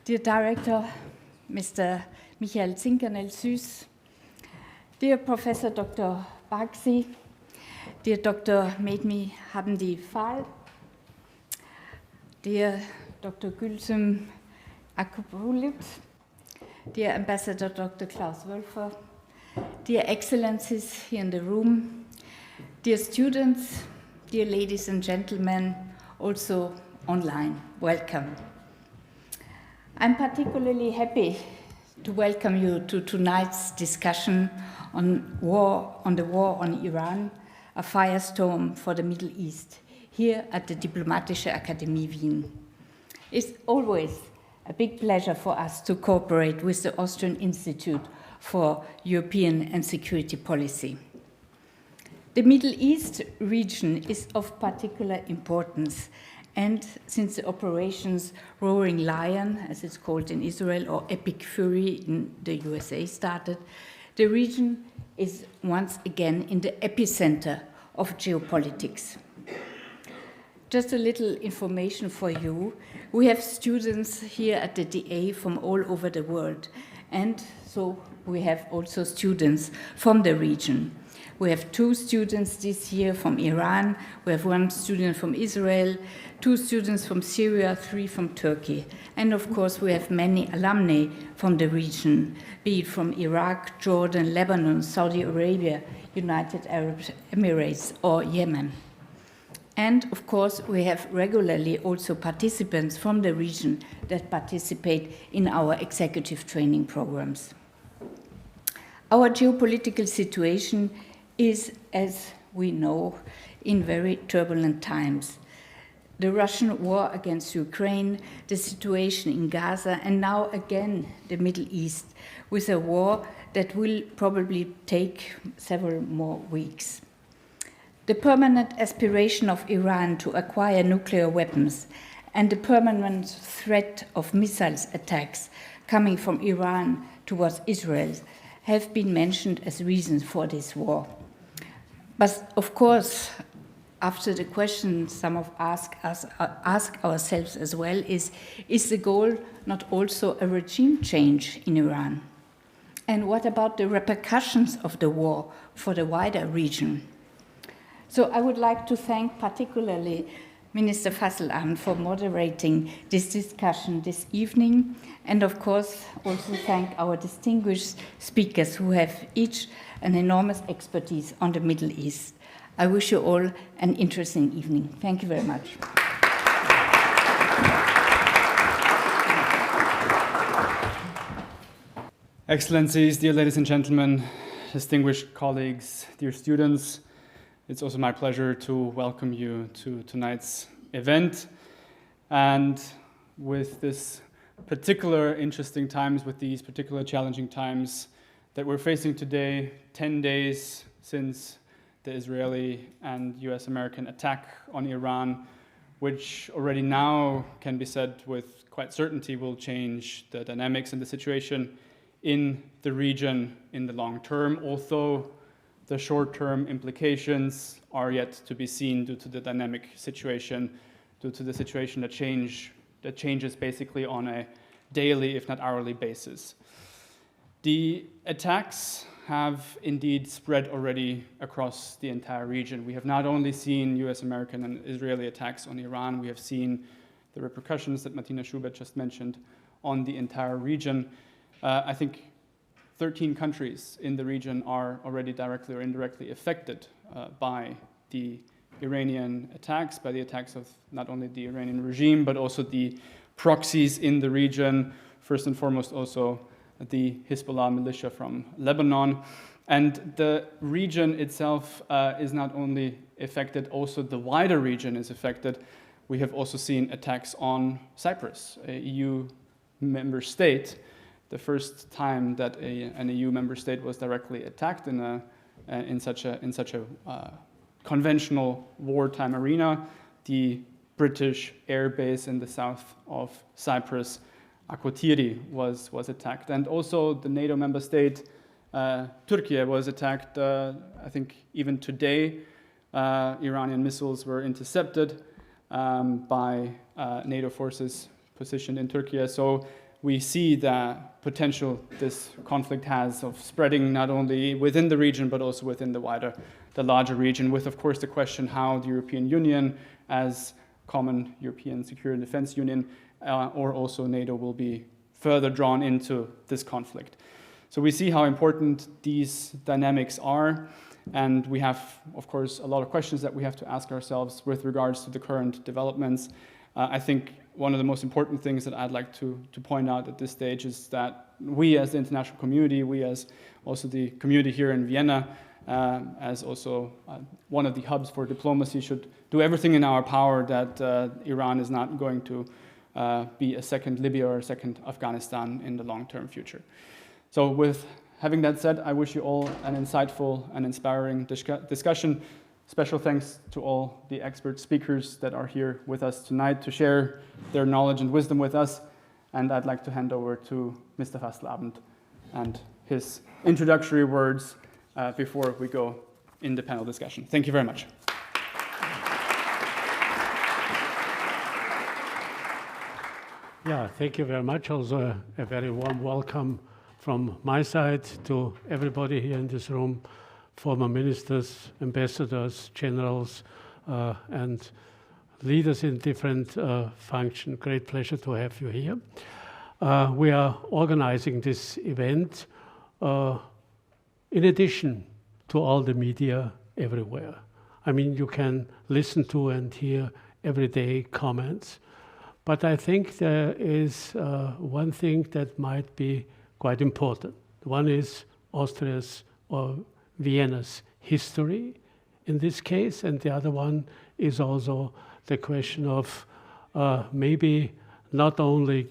Dear Director, Mr. Michael Zinkanell-Süss, dear Professor Dr. Bağcı, dear Dr. Mehdi Hamidi-Faal, dear Dr. Gülsüm Akbulut, dear Ambassador Dr. Klaus Wölfer, dear Excellencies here in the room, dear students, dear ladies and gentlemen, also online, welcome. I'm particularly happy to welcome you to tonight's discussion on the war on Iran, a firestorm for the Middle East, here at the Diplomatische Akademie, Wien. It's always a big pleasure for us to cooperate with the Austrian Institute for European and Security Policy. The Middle East region is of particular importance, and since the operations Roaring Lion, as it's called in Israel, or Epic Fury in the USA started, the region is once again in the epicenter of geopolitics. Just a little information for you. We have students here at the DA from all over the world, and so we have also students from the region. We have 2 students this year from Iran, we have 1 student from Israel, 2 students from Syria, 3 from Turkey. And of course, we have many alumni from the region, be it from Iraq, Jordan, Lebanon, Saudi Arabia, United Arab Emirates, or Yemen. And of course, we have regularly also participants from the region that participate in our executive training programs. Our geopolitical situation is, as we know, in very turbulent times. The Russian war against Ukraine, the situation in Gaza, and now again the Middle East, with a war that will probably take several more weeks. The permanent aspiration of Iran to acquire nuclear weapons and the permanent threat of missiles attacks coming from Iran towards Israel have been mentioned as reasons for this war. But of course, after the question some of us ask ourselves as well is the goal not also a regime change in Iran? And what about the repercussions of the war for the wider region? So I would like to thank particularly Minister Fasslabend for moderating this discussion this evening, and of course also thank our distinguished speakers who have each an enormous expertise on the Middle East. I wish you all an interesting evening. Thank you very much. Excellencies, dear ladies and gentlemen, distinguished colleagues, dear students, it's also my pleasure to welcome you to tonight's event. And with this particular interesting times, with these particular challenging times that we're facing today, 10 days since the Israeli and US-American attack on Iran, which already now can be said with quite certainty will change the dynamics and the situation in the region in the long term, although the short-term implications are yet to be seen due to the dynamic situation, due to the situation that changes basically on a daily, if not hourly basis. The attacks have indeed spread already across the entire region. We have not only seen US, American, and Israeli attacks on Iran, we have seen the repercussions that Martina Schubert just mentioned on the entire region. I think 13 countries in the region are already directly or indirectly affected by the Iranian attacks, by the attacks of not only the Iranian regime, but also the proxies in the region, first and foremost also the Hezbollah militia from Lebanon. And the region itself is not only affected, also the wider region is affected. We have also seen attacks on Cyprus, an EU member state, the first time that an EU member state was directly attacked in such a conventional wartime arena. The British air base in the south of Cyprus, Akrotiri, was attacked, and also the NATO member state Turkey was attacked. I think even today, Iranian missiles were intercepted by NATO forces positioned in Turkey. So we see the potential this conflict has of spreading not only within the region, but also within the larger region, with, of course, the question how the European Union, as common European security and defense union, or also NATO, will be further drawn into this conflict. So we see how important these dynamics are, and we have, of course, a lot of questions that we have to ask ourselves with regards to the current developments. I think one of the most important things that I'd like to point out at this stage is that we as the international community, we as also the community here in Vienna, as also one of the hubs for diplomacy, should do everything in our power that Iran is not going to be a second Libya or a second Afghanistan in the long-term future. So with having that said, I wish you all an insightful and inspiring discussion. Special thanks to all the expert speakers that are here with us tonight to share their knowledge and wisdom with us. And I'd like to hand over to Mr. Fasslabend and his introductory words before we go in the panel discussion. Thank you very much. Yeah, thank you very much. Also a very warm welcome from my side to everybody here in this room, former ministers, ambassadors, generals, and leaders in different functions. Great pleasure to have you here. We are organizing this event in addition to all the media everywhere. I mean, you can listen to and hear everyday comments. But I think there is one thing that might be quite important. One is Austria's or Vienna's history in this case, and the other one is also the question of maybe not only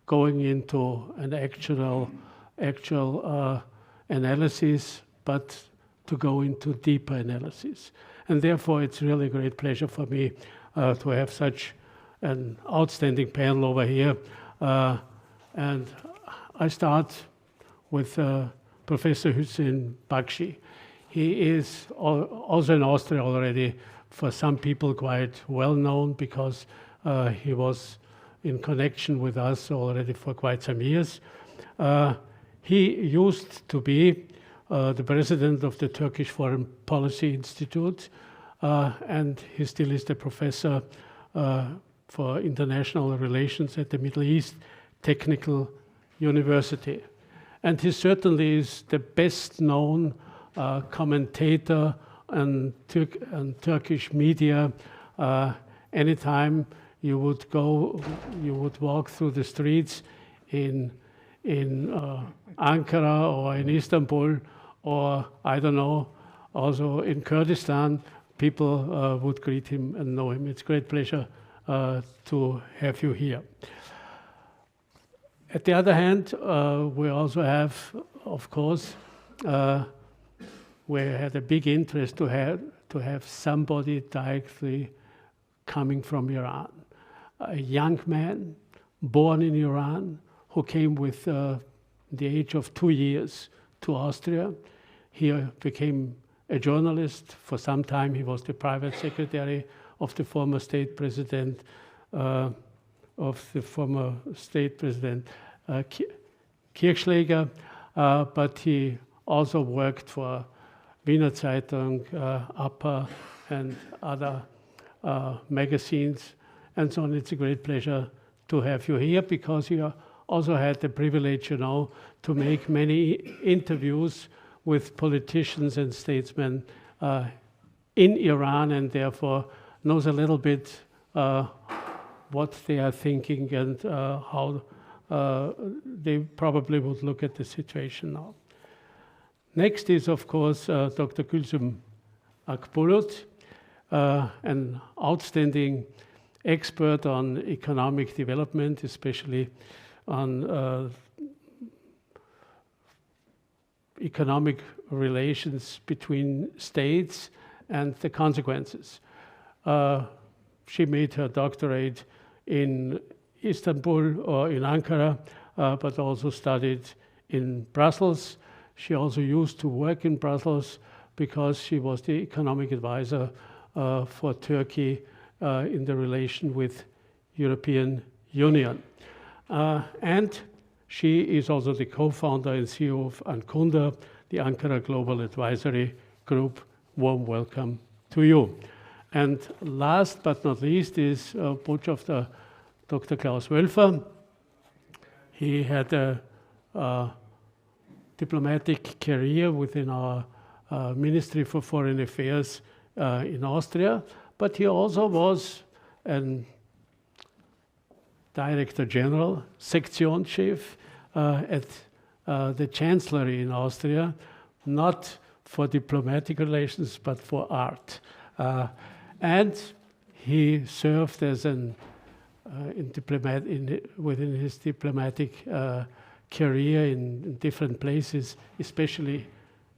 going into an actual analysis, but to go into deeper analysis. And therefore, it's really a great pleasure for me to have such an outstanding panel over here. And I start with Professor Hüseyin Bağcı. He is also in Austria already, for some people, quite well known because he was in connection with us already for quite some years. He used to be the president of the Turkish Foreign Policy Institute, and he still is the professor for international relations at the Middle East Technical University. And he certainly is the best known commentator on Turkish media. Anytime you would walk through the streets in Ankara or in Istanbul, or I don't know, also in Kurdistan, people would greet him and know him. It's a great pleasure to have you here. At the other hand, we also have, of course, we had a big interest to have somebody directly coming from Iran. A young man born in Iran who came with the age of 2 years to Austria. He became a journalist. For some time, he was the private secretary of the former state president, Kirchschläger, but he also worked for Wiener Zeitung, APA, and other magazines, and so on. It's a great pleasure to have you here because you also had the privilege, to make many interviews with politicians and statesmen in Iran, and therefore knows a little bit what they are thinking and how they probably would look at the situation now. Next is, of course, Dr. Gülsüm Akbulut, an outstanding expert on economic development, especially on economic relations between states and the consequences. She made her doctorate in Istanbul or in Ankara, but also studied in Brussels. She also used to work in Brussels because she was the economic advisor for Turkey in the relation with European Union. And she is also the co-founder and CEO of Ankunda, the Ankara Global Advisory Group. Warm welcome to you. And last but not least is Botschafter Dr. Klaus Wölfer. He had a diplomatic career within our Ministry for Foreign Affairs in Austria, but he also was a Director General, Sektionschef at the Chancellery in Austria, not for diplomatic relations, but for art. And he served as within his diplomatic career in different places, especially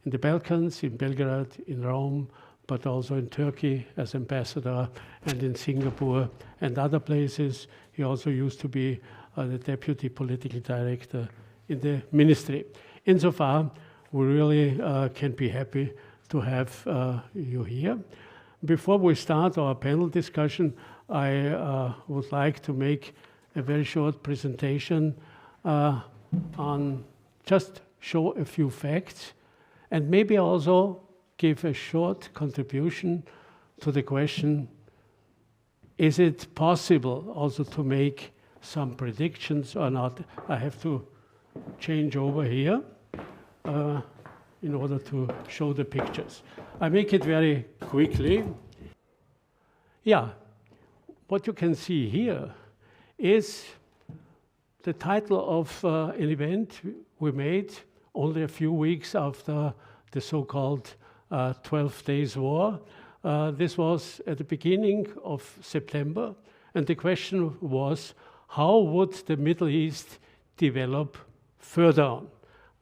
in the Balkans, in Belgrade, in Rome, but also in Turkey as ambassador, and in Singapore and other places. He also used to be the deputy political director in the ministry. Insofar, we really can be happy to have you here. Before we start our panel discussion, I would like to make a very short presentation on just show a few facts and maybe also give a short contribution to the question, is it possible also to make some predictions or not? I have to change over here in order to show the pictures. I make it very quickly. Yeah, what you can see here is the title of an event we made only a few weeks after the so-called 12 Days War. This was at the beginning of September, and the question was, how would the Middle East develop further on?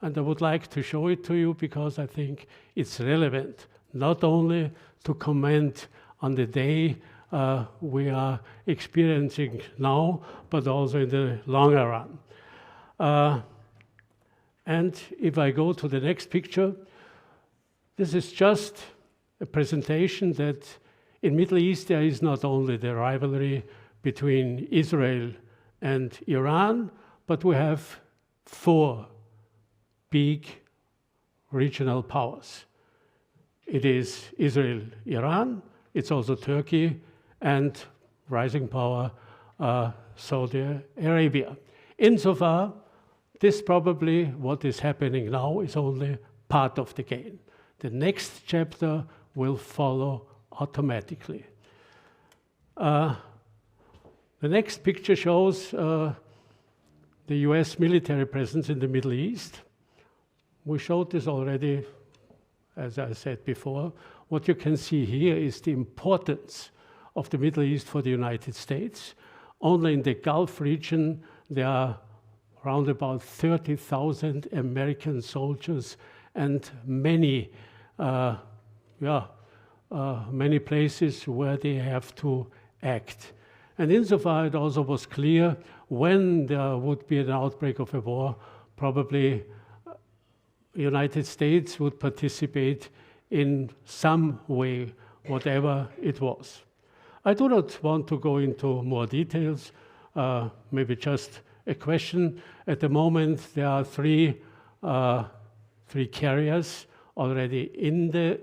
And I would like to show it to you because I think it's relevant, not only to comment on the day we are experiencing now, but also in the longer run. And if I go to the next picture, this is just a presentation that in Middle East there is not only the rivalry between Israel and Iran, but we have 4 big regional powers. It is Israel, Iran, it's also Turkey, and rising power, Saudi Arabia. Insofar, this probably what is happening now is only part of the game. The next chapter will follow automatically. The next picture shows the US military presence in the Middle East. We showed this already, as I said before. What you can see here is the importance of the Middle East for the United States. Only in the Gulf region, there are around about 30,000 American soldiers and many places where they have to act. And insofar, it also was clear when there would be an outbreak of a war, probably the United States would participate in some way, whatever it was. I do not want to go into more details, maybe just a question. At the moment, there are three carriers already in the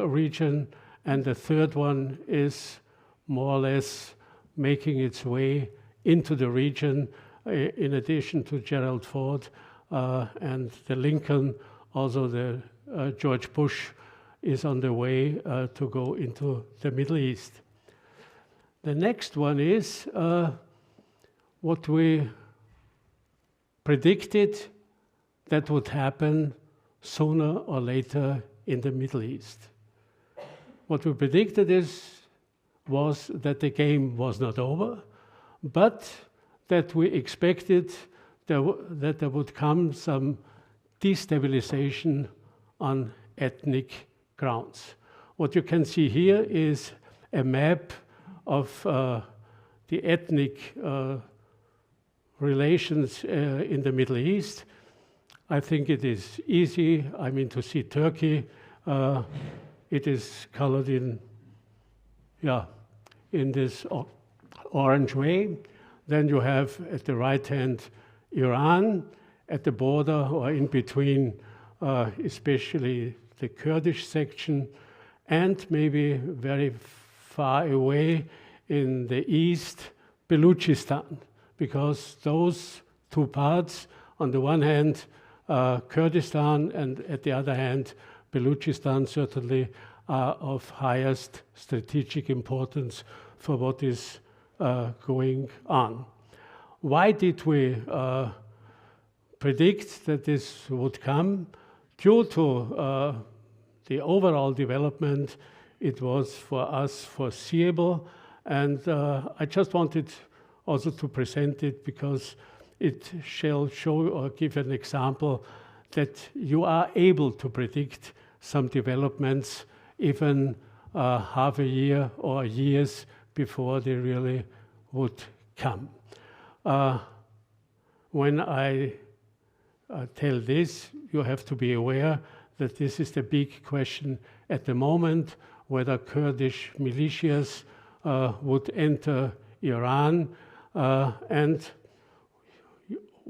region, and the third one is more or less making its way into the region, in addition to Gerald Ford and the Lincoln. Also, the George Bush is on the way to go into the Middle East. The next one is what we predicted that would happen sooner or later in the Middle East. What we predicted was that the game was not over, but that we expected that there would come some destabilization on ethnic grounds. What you can see here is a map of the ethnic relations in the Middle East. I think it is easy, to see Turkey. It is colored in this orange way. Then you have at the right hand Iran, at the border or in between, especially the Kurdish section, and maybe very far away in the east, Baluchistan, because those two parts, on the one hand, Kurdistan, and at the other hand, Baluchistan, certainly are of highest strategic importance for what is going on. Why did we predict that this would come? Due to the overall development, it was for us foreseeable, and I just wanted also to present it because it shall show or give an example that you are able to predict some developments even half a year or years before they really would come. When I tell this, you have to be aware that this is the big question at the moment, whether Kurdish militias would enter Iran, and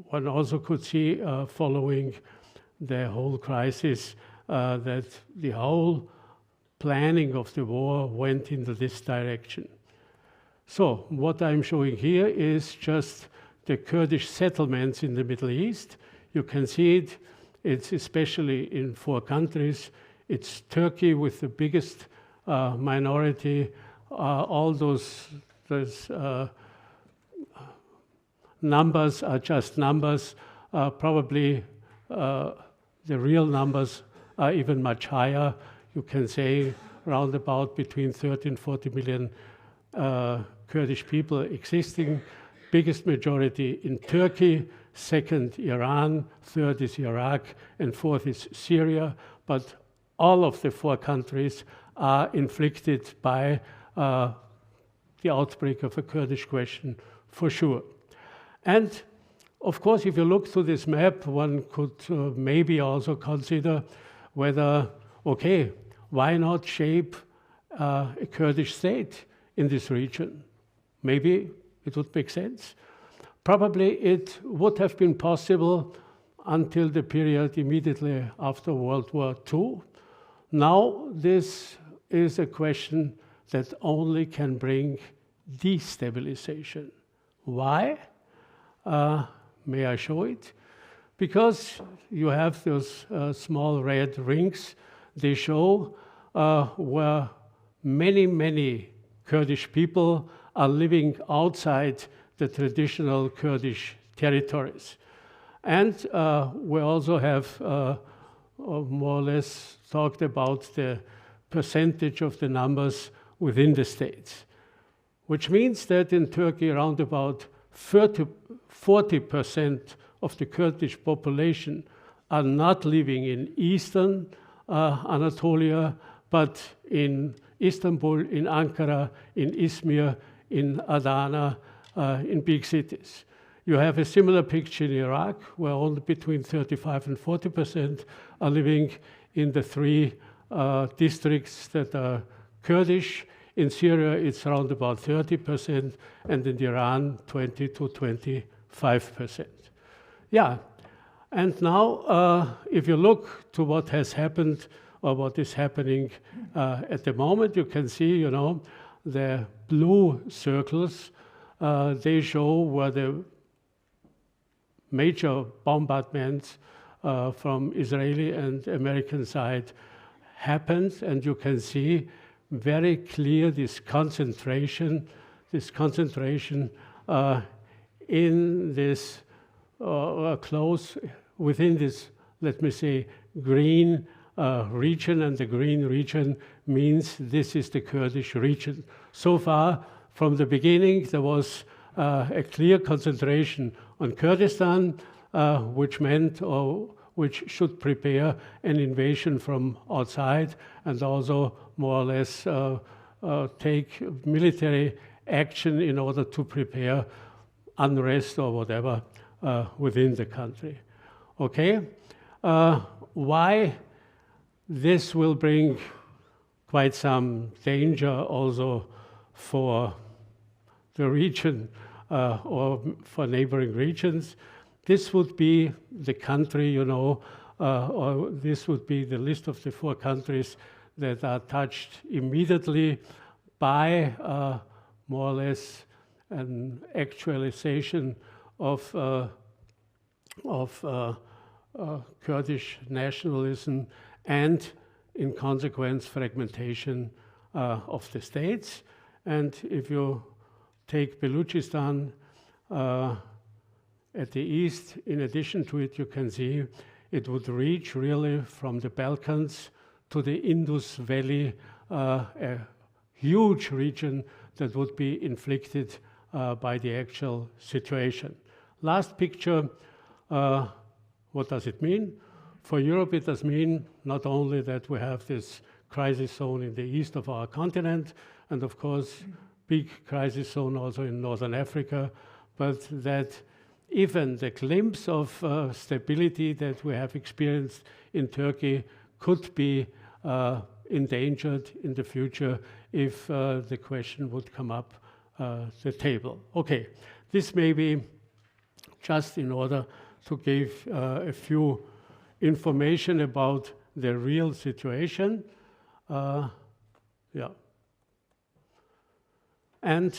one also could see following the whole crisis that the whole planning of the war went into this direction. So what I'm showing here is just the Kurdish settlements in the Middle East. You can see it. It's especially in 4 countries. It's Turkey with the biggest minority. All those numbers are just numbers. Probably the real numbers are even much higher. You can say round about between 30 and 40 million Kurdish people existing. Biggest majority in Turkey, second Iran, third is Iraq, and fourth is Syria. But all of the 4 countries are inflicted by the outbreak of a Kurdish question, for sure. And of course, if you look through this map, one could maybe also consider whether, okay, why not shape a Kurdish state in this region? Maybe it would make sense. Probably it would have been possible until the period immediately after World War II. Now this is a question that only can bring destabilization. Why? May I show it? Because you have those small red rings. They show where many Kurdish people are living outside the traditional Kurdish territories. And we also have more or less talked about the percentage of the numbers within the states, which means that in Turkey around about 40% of the Kurdish population are not living in eastern Anatolia, but in Istanbul, in Ankara, in Izmir, in Adana, in big cities. You have a similar picture in Iraq, where only between 35 and 40% are living in the 3 districts that are Kurdish. In Syria, it's around about 30%, and in Iran, 20 to 25%. Yeah, and now if you look to what has happened or what is happening at the moment, you can see, you know, the blue circles, they show where the major bombardments from Israeli and American side happened, and you can see very clear this concentration in this close within this, let me say, green region, and the green region means this is the Kurdish region. So far, from the beginning, there was a clear concentration on Kurdistan, which meant or which should prepare an invasion from outside and also more or less take military action in order to prepare unrest or whatever within the country. Okay? Why this will bring quite some danger also for the region or for neighboring regions. This would be the country, you know, or this would be the list of the 4 countries that are touched immediately by more or less an actualization of Kurdish nationalism and, in consequence, fragmentation of the states. And if you take Baluchistan at the east, in addition to it, you can see it would reach really from the Balkans to the Indus Valley, a huge region that would be inflicted by the actual situation. Last picture, what does it mean? For Europe, it does mean not only that we have this crisis zone in the east of our continent, and of course, big crisis zone also in Northern Africa, but that even the glimpse of stability that we have experienced in Turkey could be endangered in the future if the question would come up the table. Okay, this may be just in order to give a few information about the real situation. Yeah. And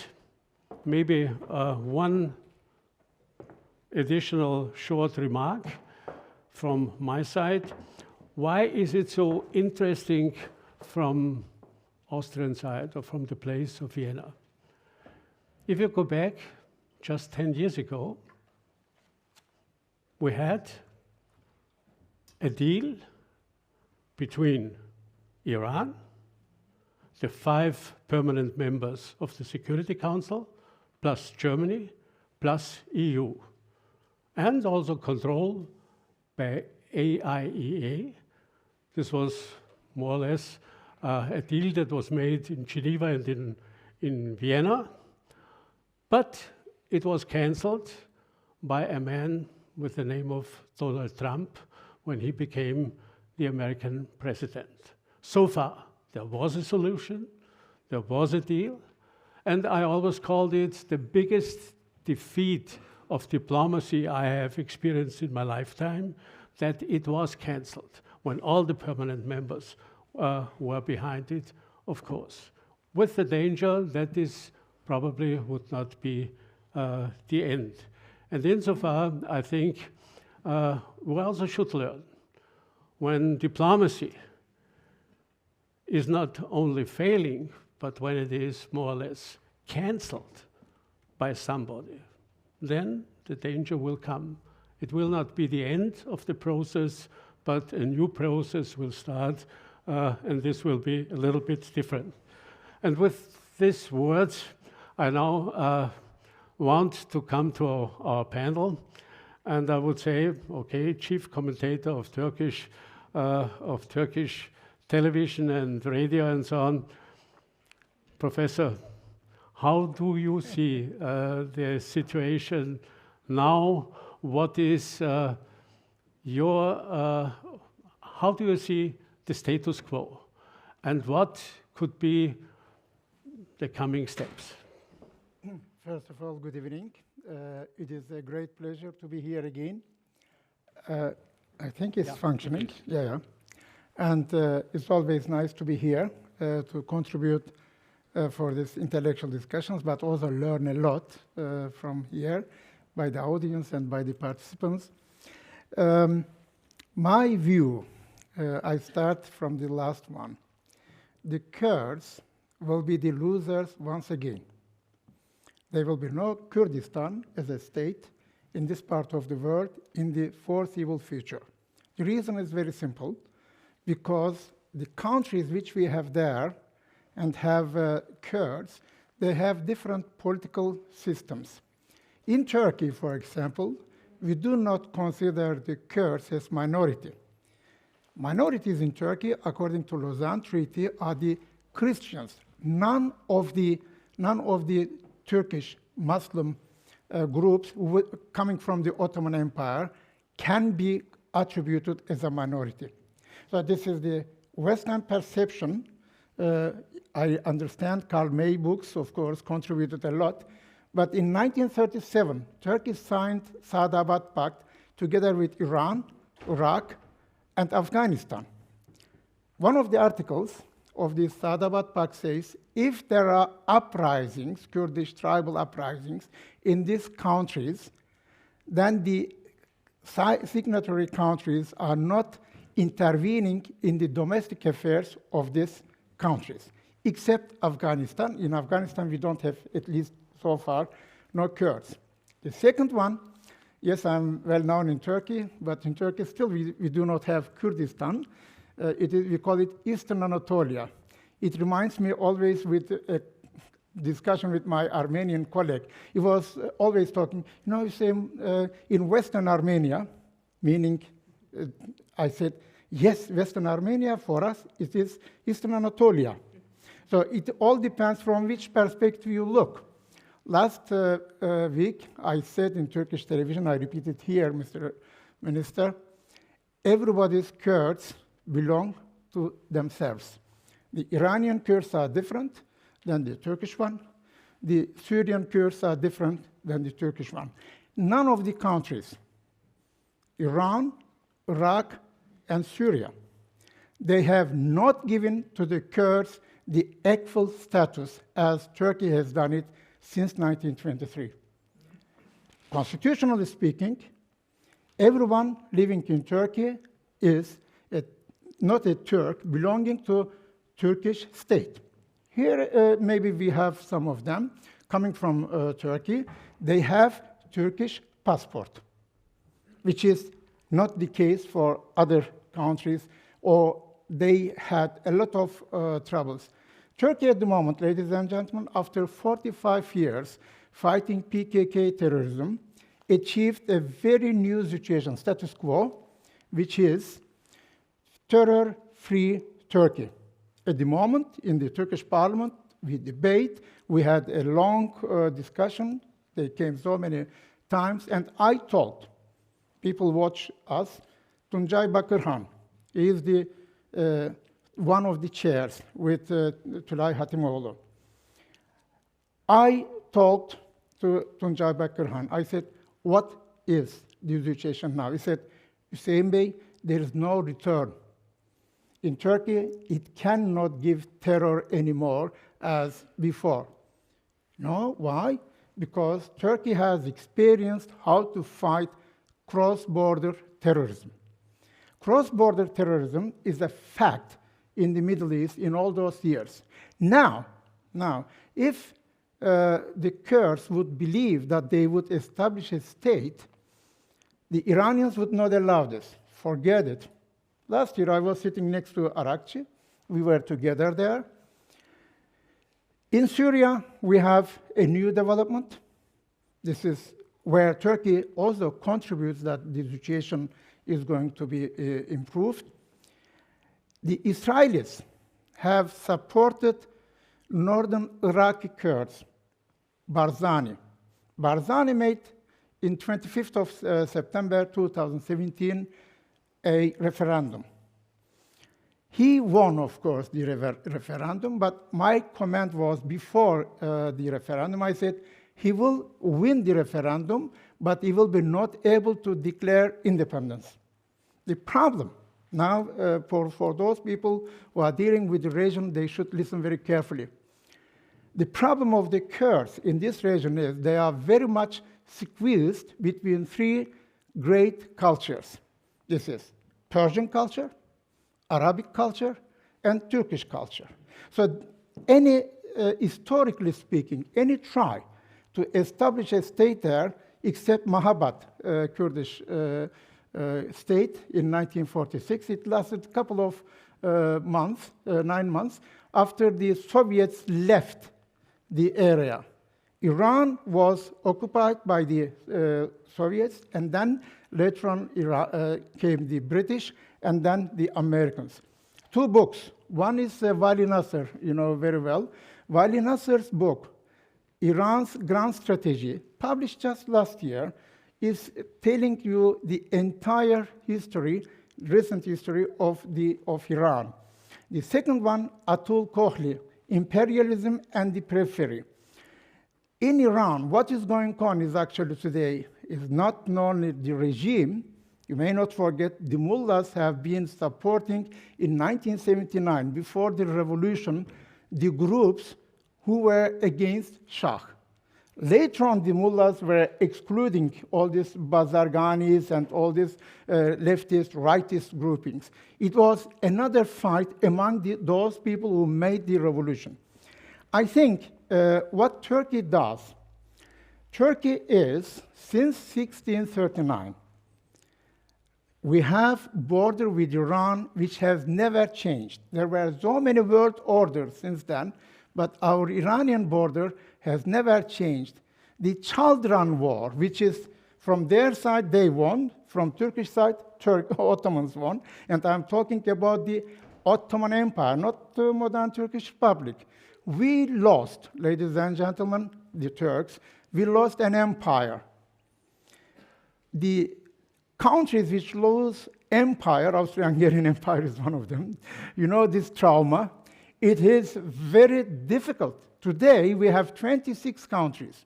maybe one additional short remark from my side. Why is it so interesting from Austrian side or from the place of Vienna? If you go back just 10 years ago, we had a deal between Iran, the 5 permanent members of the Security Council, plus Germany, plus EU, and also control by AIEA. This was more or less a deal that was made in Geneva and in Vienna, but it was cancelled by a man with the name of Donald Trump when he became the American president. So far, there was a solution, there was a deal, and I always called it the biggest defeat of diplomacy I have experienced in my lifetime, that it was cancelled when all the permanent members were behind it, of course, with the danger that this probably would not be the end. And insofar, I think we also should learn when diplomacy is not only failing, but when it is more or less cancelled by somebody, then the danger will come. It will not be the end of the process, but a new process will start, and this will be a little bit different. And with these words, I now want to come to our panel, and I would say, okay, chief commentator of Turkish television and radio and so on, Professor, how do you see the situation now? What is how do you see the status quo? And what could be the coming steps? First of all, good evening. It is a great pleasure to be here again. I think it's functioning. Yeah. And it's always nice to be here to contribute for these intellectual discussions, but also learn a lot from here by the audience and by the participants. My view, I start from the last one. The Kurds will be the losers once again. There will be no Kurdistan as a state in this part of the world in the foreseeable future. The reason is very simple, because the countries which we have there and have Kurds, they have different political systems. In Turkey, for example, we do not consider the Kurds as minority. Minorities in Turkey, according to Lausanne Treaty, are the Christians. None of the Turkish Muslim groups coming from the Ottoman Empire can be attributed as a minority. So this is the Western perception. I understand Karl May books, of course, contributed a lot, But in 1937, Turkey signed Sadabad Pact together with Iran, Iraq, and Afghanistan. One of the articles of this Sadabad Pact says, if there are uprisings, Kurdish tribal uprisings, in these countries, then the signatory countries are not intervening in the domestic affairs of these countries, except Afghanistan. In Afghanistan, we don't have, at least so far, no Kurds. The second one, yes, I'm well known in Turkey, but in Turkey still we do not have Kurdistan. We call it Eastern Anatolia. It reminds me always with a discussion with my Armenian colleague. He was always talking, you know, in Western Armenia, meaning, I said, yes, Western Armenia for us, it is Eastern Anatolia. So it all depends from which perspective you look. Last week, I said in Turkish television, I repeat it here, Mr. Minister, everybody's Kurds belong to themselves. The Iranian Kurds are different than the Turkish one. The Syrian Kurds are different than the Turkish one. None of the countries, Iran, Iraq, and Syria, they have not given to the Kurds the equal status as Turkey has done it since 1923. Constitutionally speaking, everyone living in Turkey is not a Turk belonging to Turkish state. Here, maybe we have some of them coming from Turkey. They have Turkish passport, which is not the case for other countries, or they had a lot of troubles. Turkey at the moment, ladies and gentlemen, after 45 years fighting PKK terrorism, achieved a very new situation, status quo, which is terror-free Turkey. At the moment, in the Turkish parliament, we debate, we had a long discussion, they came so many times, and I told, people watch us, Tuncay Bakırhan, he is the one of the chairs with Tülay Hatimoğlu. I talked to Tuncay Bakırhan. I said, what is the situation now? He said, Hüseyin Bey, there is no return. In Turkey, it cannot give terror anymore as before. No, why? Because Turkey has experienced how to fight cross-border terrorism. Cross-border terrorism is a fact in the Middle East in all those years. Now, if the Kurds would believe that they would establish a state, the Iranians would not allow this. Forget it. Last year, I was sitting next to Arakci. We were together there. In Syria, we have a new development. This is where Turkey also contributes that the situation is going to be improved. The Israelis have supported northern Iraqi Kurds, Barzani. Barzani made, in 25th of September 2017, a referendum. He won, of course, the referendum, but my comment was before the referendum, I said, he will win the referendum, but he will be not able to declare independence. The problem now, for those people who are dealing with the region, they should listen very carefully. The problem of the Kurds in this region is they are very much squeezed between three great cultures. This is Persian culture, Arabic culture, and Turkish culture. So any, historically speaking, any try to establish a state there, except Mahabat, Kurdish state in 1946, it lasted a couple of months, 9 months, after the Soviets left the area. Iran was occupied by the Soviets, and then later on came the British, and then the Americans. Two books. One is Vali Nasser, you know very well. Vali Nasser's book, Iran's Grand Strategy, published just last year, is telling you the entire history, recent history of Iran. The second one, Atul Kohli, Imperialism and the Periphery. In Iran, what is going on is actually today is not only the regime. You may not forget the mullahs have been supporting in 1979, before the revolution, the groups who were against Shah. Later on, the mullahs were excluding all these Bazarganis and all these leftist, rightist groupings. It was another fight among those people who made the revolution. I think what Turkey does, Turkey is, since 1639, we have border with Iran which has never changed. There were so many world orders since then, but our Iranian border has never changed. The Chaldiran War, which is from their side, they won. From Turkish side, Ottomans won. And I'm talking about the Ottoman Empire, not the modern Turkish Republic. We lost, ladies and gentlemen, the Turks, we lost an empire. The countries which lose empire, Austro-Hungarian Empire is one of them, you know this trauma, it is very difficult. Today, we have 26 countries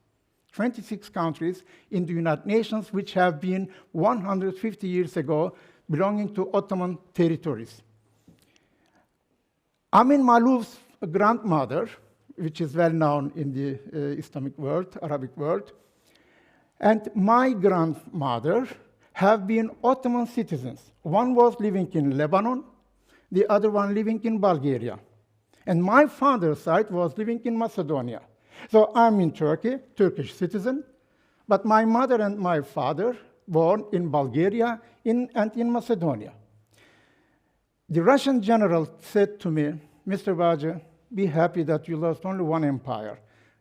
in the United Nations, which have been 150 years ago belonging to Ottoman territories. Amin Malouf's grandmother, which is well known in the Islamic world, Arabic world, and my grandmother have been Ottoman citizens. One was living in Lebanon, the other one living in Bulgaria. And my father's side was living in Macedonia. So I'm in Turkey, Turkish citizen, but my mother and my father born in Bulgaria and in Macedonia. The Russian general said to me, Mr. Bağcı, be happy that you lost only one empire.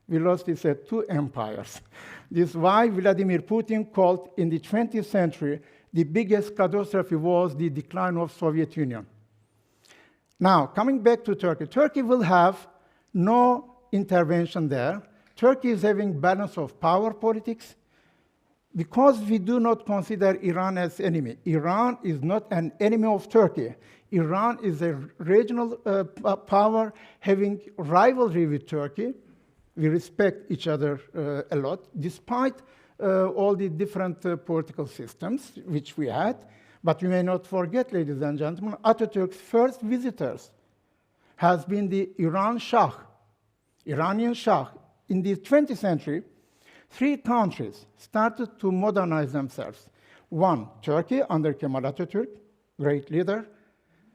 We lost, he said, 2 empires. This is why Vladimir Putin called in the 20th century the biggest catastrophe was the decline of Soviet Union. Now, coming back to Turkey, Turkey will have no intervention there. Turkey is having balance of power politics because we do not consider Iran as enemy. Iran is not an enemy of Turkey. Iran is a regional power having rivalry with Turkey. We respect each other a lot, despite all the different political systems which we had. But we may not forget, ladies and gentlemen, Atatürk's first visitors has been the Iranian Shah. In the 20th century, 3 countries started to modernize themselves. One, Turkey, under Kemal Atatürk, great leader.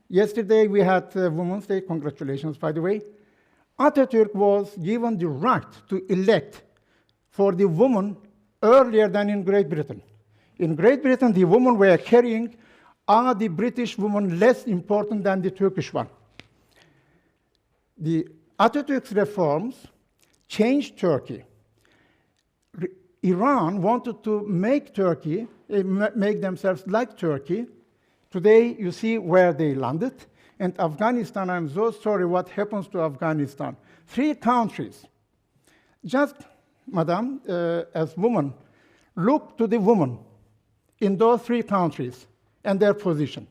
Yesterday, we had Women's Day. Congratulations, by the way. Atatürk was given the right to elect for the woman earlier than in Great Britain. In Great Britain, the women were carrying, are the British women less important than the Turkish one? The Atatürk's reforms changed Turkey. Iran wanted to make Turkey, make themselves like Turkey. Today, you see where they landed. And Afghanistan, I'm so sorry what happens to Afghanistan. 3 countries. Just, madam, as women, look to the woman in those 3 countries and their position.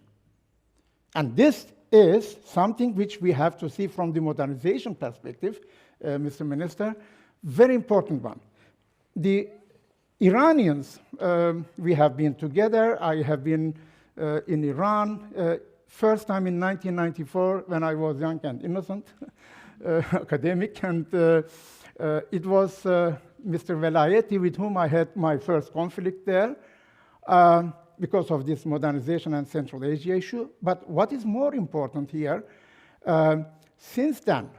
And this is something which we have to see from the modernization perspective, Mr. Minister, very important one. The Iranians, we have been together. I have been in Iran, first time in 1994 when I was young and innocent, academic, and it was Mr. Velayeti with whom I had my first conflict there because of this modernization and Central Asia issue. But what is more important here, since then,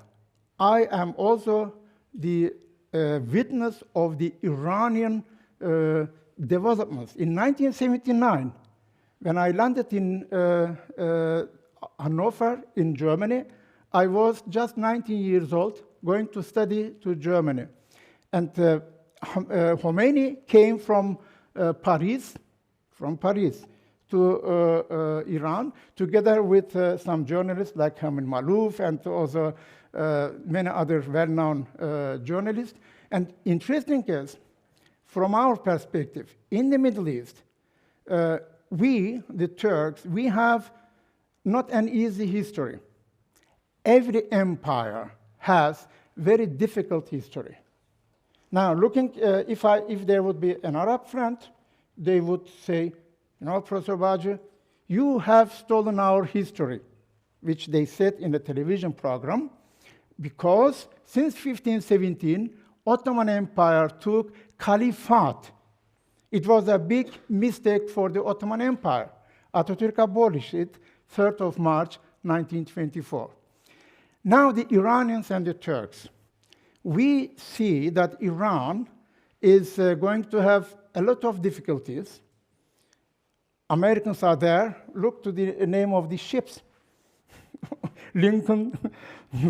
I am also the witness of the Iranian developments. In 1979, when I landed in Hanover in Germany, I was just 19 years old, going to study to Germany. And Khomeini came from Paris to Iran, together with some journalists like Hamid Malouf and also many other well-known journalists. And interesting is, from our perspective, in the Middle East, we, the Turks, we have not an easy history. Every empire has very difficult history. Now, looking, if there would be an Arab front, they would say, Professor Bağcı, you have stolen our history, which they said in the television program, because since 1517, Ottoman Empire took caliphate. It was a big mistake for the Ottoman Empire. Atatürk abolished it 3rd of March, 1924. Now the Iranians and the Turks. We see that Iran is going to have a lot of difficulties. Americans are there. Look to the name of the ships. Lincoln,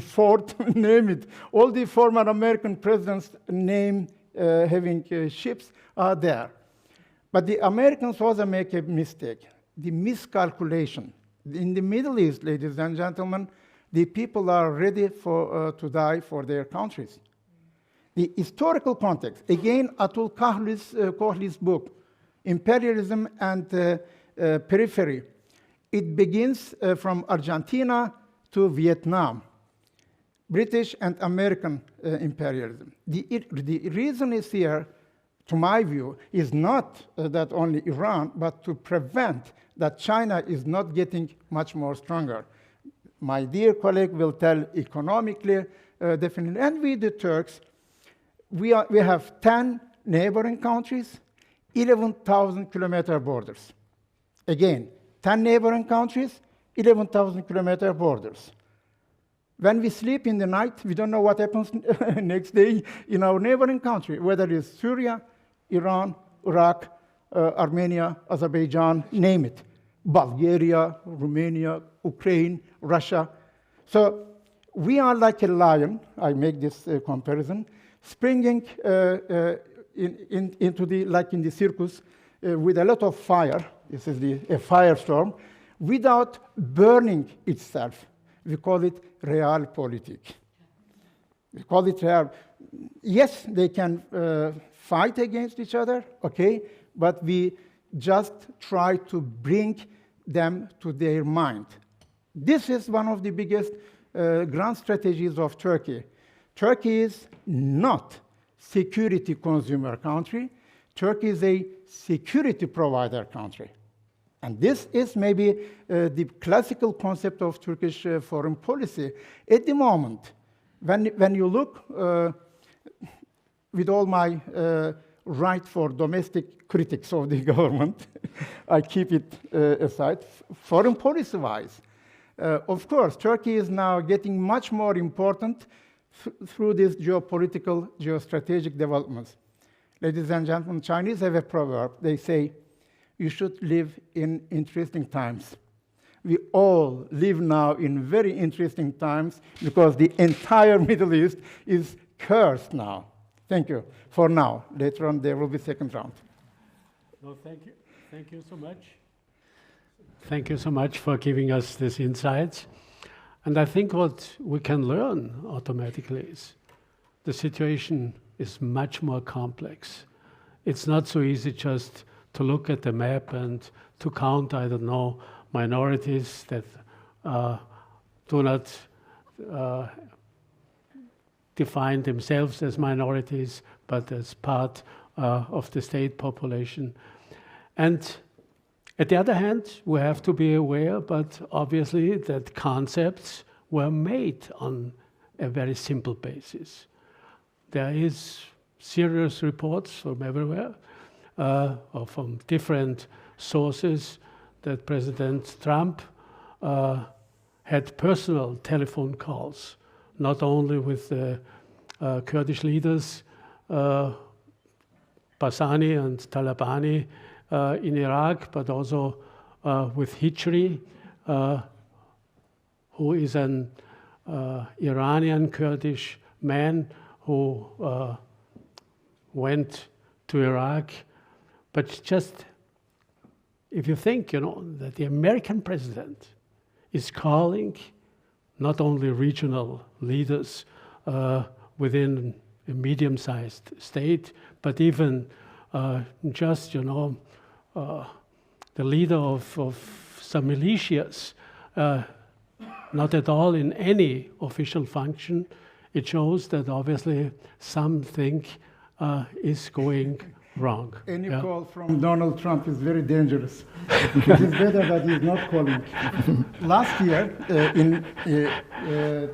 Ford, name it. All the former American presidents' name having ships are there. But the Americans also make a mistake, the miscalculation. In the Middle East, ladies and gentlemen, the people are ready to die for their countries. The historical context, again, Atul Kohli's book, Imperialism and Periphery. It begins from Argentina to Vietnam, British and American imperialism. The reason is here, to my view, is not that only Iran, but to prevent that China is not getting much more stronger. My dear colleague will tell economically, definitely, and we, the Turks, we have 10 neighboring countries, 11,000 kilometer borders. Again, 10 neighboring countries, 11,000 kilometer borders. When we sleep in the night, we don't know what happens next day in our neighboring country, whether it's Syria, Iran, Iraq, Armenia, Azerbaijan, name it. Bulgaria, Romania, Ukraine, Russia. So we are like a lion, I make this comparison, springing into the, like in the circus, with a lot of fire. This is a firestorm, without burning itself. We call it realpolitik. We call it real. Yes, they can fight against each other, okay, but we just try to bring them to their mind. This is one of the biggest grand strategies of Turkey. Turkey is not security consumer country. Turkey is a security provider country. And this is maybe the classical concept of Turkish foreign policy. At the moment, when you look, with all my right for domestic critics of the government, I keep it aside, foreign policy-wise, of course, Turkey is now getting much more important through these geopolitical, geostrategic developments. Ladies and gentlemen, Chinese have a proverb. They say, you should live in interesting times. We all live now in very interesting times because the entire Middle East is cursed now. Thank you. For now. Later on, there will be second round. No, thank you. Thank you so much. Thank you so much for giving us these insights. And I think what we can learn automatically is the situation is much more complex. It's not so easy just to look at the map and to count, I don't know, minorities that do not define themselves as minorities, but as part of the state population. And at the other hand, we have to be aware, but obviously, that concepts were made on a very simple basis. There is serious reports from everywhere, or from different sources, that President Trump had personal telephone calls, not only with the Kurdish leaders, Barzani and Talabani in Iraq, but also with Hijri, who is an Iranian Kurdish man who went to Iraq. But just, if you think, that the American president is calling not only regional leaders within a medium-sized state, but even just, the leader of some militias, not at all in any official function, it shows that obviously some think is going wrong. Any call from Donald Trump is very dangerous. It is better that he's not calling. Last year in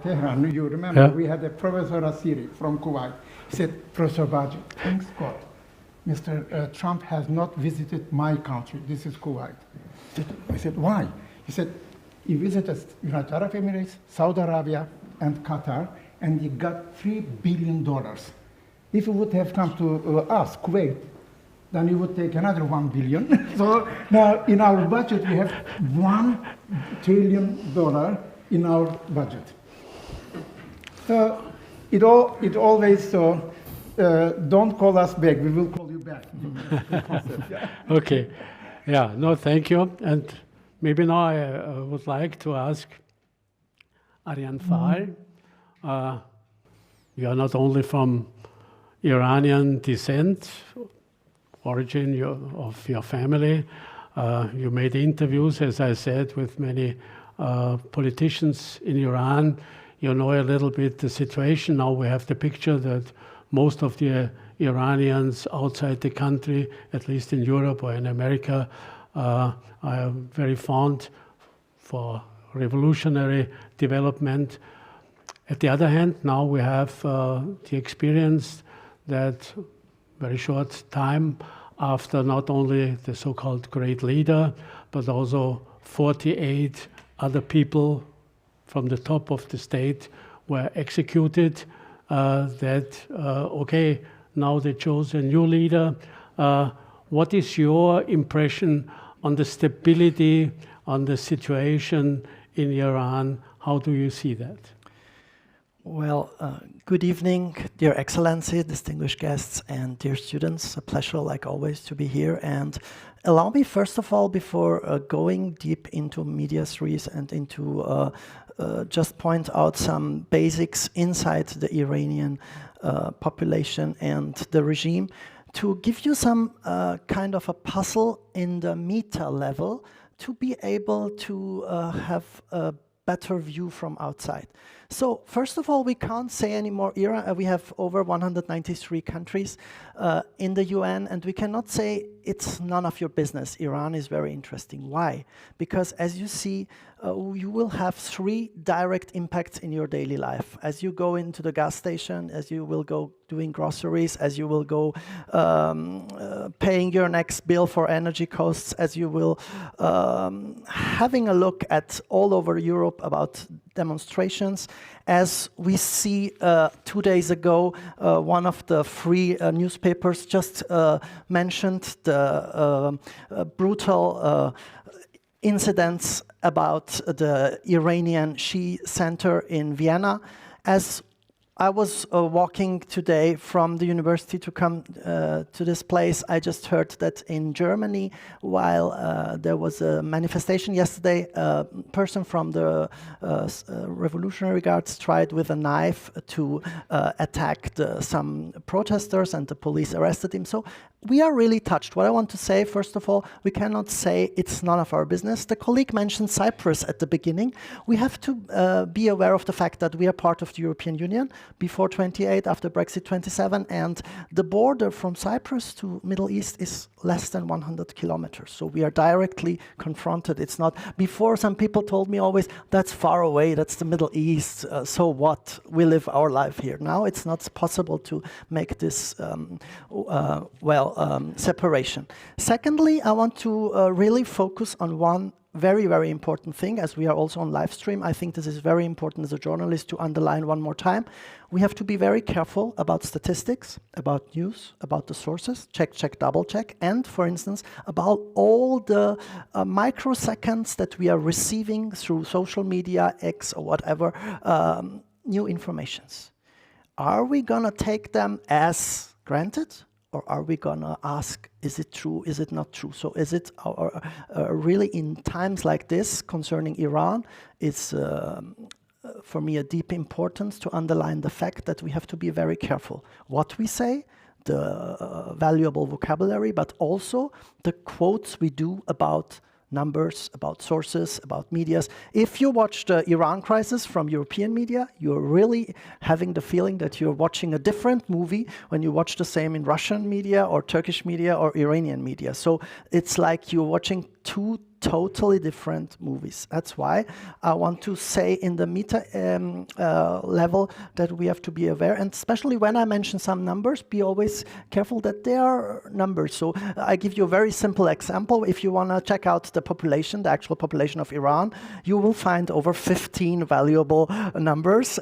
Tehran, you remember, we had a Professor Asiri from Kuwait. He said, Professor Bağcı, thanks God, Mr. Trump has not visited my country. This is Kuwait. I said, why? He said, he visited United Arab Emirates, Saudi Arabia, and Qatar, and he got $3 billion. If he would have come to us, Kuwait, then he would take another $1 billion. So now in our budget, we have $1 trillion in our budget. So it always, don't call us back, we will call you back. Okay, yeah, no, thank you. And maybe now I would like to ask Arian Faal. You are not only from Iranian descent, origin of your family. You made interviews, as I said, with many politicians in Iran. You know a little bit the situation. Now we have the picture that most of the Iranians outside the country, at least in Europe or in America, are very fond for revolutionary development. At the other hand, now we have the experience that very short time after not only the so-called great leader, but also 48 other people from the top of the state were executed, okay, now they chose a new leader. What is your impression on the stability, on the situation in Iran? How do you see that? Well, good evening, Dear Excellency, distinguished guests, and dear students. A pleasure, like always, to be here. And allow me, first of all, before going deep into medias res and into just point out some basics inside the Iranian population and the regime, to give you some kind of a puzzle in the meta level to be able to have a better view from outside. So first of all, we can't say anymore Iran. We have over 193 countries in the UN, and we cannot say it's none of your business. Iran is very interesting. Why? Because as you see, you will have 3 direct impacts in your daily life. As you go into the gas station, as you will go doing groceries, as you will go paying your next bill for energy costs, as you will having a look at all over Europe about demonstrations. As we see 2 days ago, one of the free newspapers just mentioned the brutal incidents about the Iranian Shi Center in Vienna. As I was walking today from the university to come to this place, I just heard that in Germany, while there was a manifestation yesterday, a person from the Revolutionary Guards tried with a knife to attack some protesters, and the police arrested him. So we are really touched. What I want to say, first of all, we cannot say it's none of our business. The colleague mentioned Cyprus at the beginning. We have to be aware of the fact that we are part of the European Union before 28, after Brexit 27, and the border from Cyprus to Middle East is less than 100 kilometers. So we are directly confronted. It's not, before some people told me always, that's far away, that's the Middle East, so what? We live our life here. Now it's not possible to make this, separation. Secondly, I want to really focus on one very, very important thing, as we are also on live stream. I think this is very important as a journalist to underline one more time. We have to be very careful about statistics, about news, about the sources, check, double check, and, for instance, about all the microseconds that we are receiving through social media, X or whatever, new informations. Are we gonna take them as granted? Or are we gonna ask, is it true, is it not true? So is it really in times like this concerning Iran, it's for me a deep importance to underline the fact that we have to be very careful what we say, the valuable vocabulary, but also the quotes we do about numbers, about sources, about medias. If you watch the Iran crisis from European media, you're really having the feeling that you're watching a different movie when you watch the same in Russian media or Turkish media or Iranian media. So it's like you're watching two totally different movies. That's why I want to say in the meta level that we have to be aware, and especially when I mention some numbers, be always careful that they are numbers. So I give you a very simple example. If you want to check out the population, the actual population of Iran, you will find over 15 valuable numbers.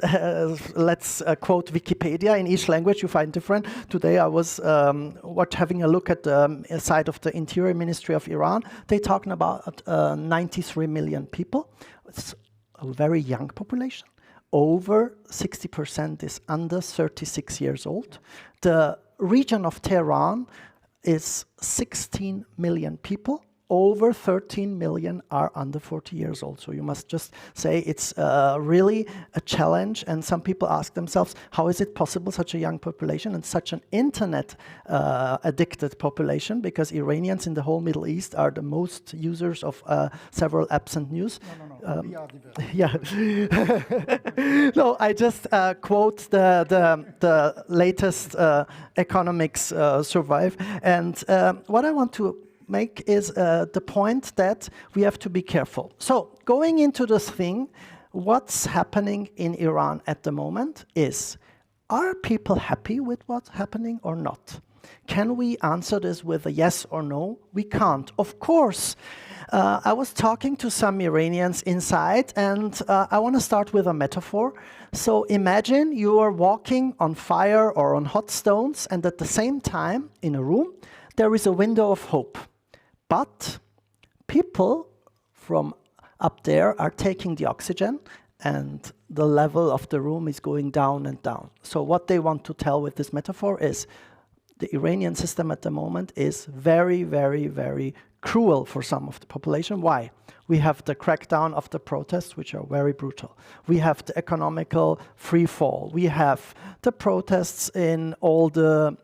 Let's quote Wikipedia. In each language you find different. Today I was having a look at the site of the Interior Ministry of Iran. They're talking about 93 million people. It's a very young population. Over 60% is under 36 years old. The region of Tehran is 16 million people. Over 13 million are under 40 years old. So you must just say it's really a challenge. And some people ask themselves, how is it possible, such a young population and such an internet addicted population? Because Iranians in the whole Middle East are the most users of several apps and news. No. We are the Yeah. No, I just quote the latest economics survive. And what I want to make is the point that we have to be careful. So going into this thing, what's happening in Iran at the moment is, are people happy with what's happening or not? Can we answer this with a yes or no? We can't. Of course, I was talking to some Iranians inside, and I want to start with a metaphor. So imagine you are walking on fire or on hot stones, and at the same time, in a room, there is a window of hope. But people from up there are taking the oxygen, and the level of the room is going down and down. So what they want to tell with this metaphor is the Iranian system at the moment is very, very, very cruel for some of the population. Why? We have the crackdown of the protests, which are very brutal. We have the economical free fall. We have the protests in all the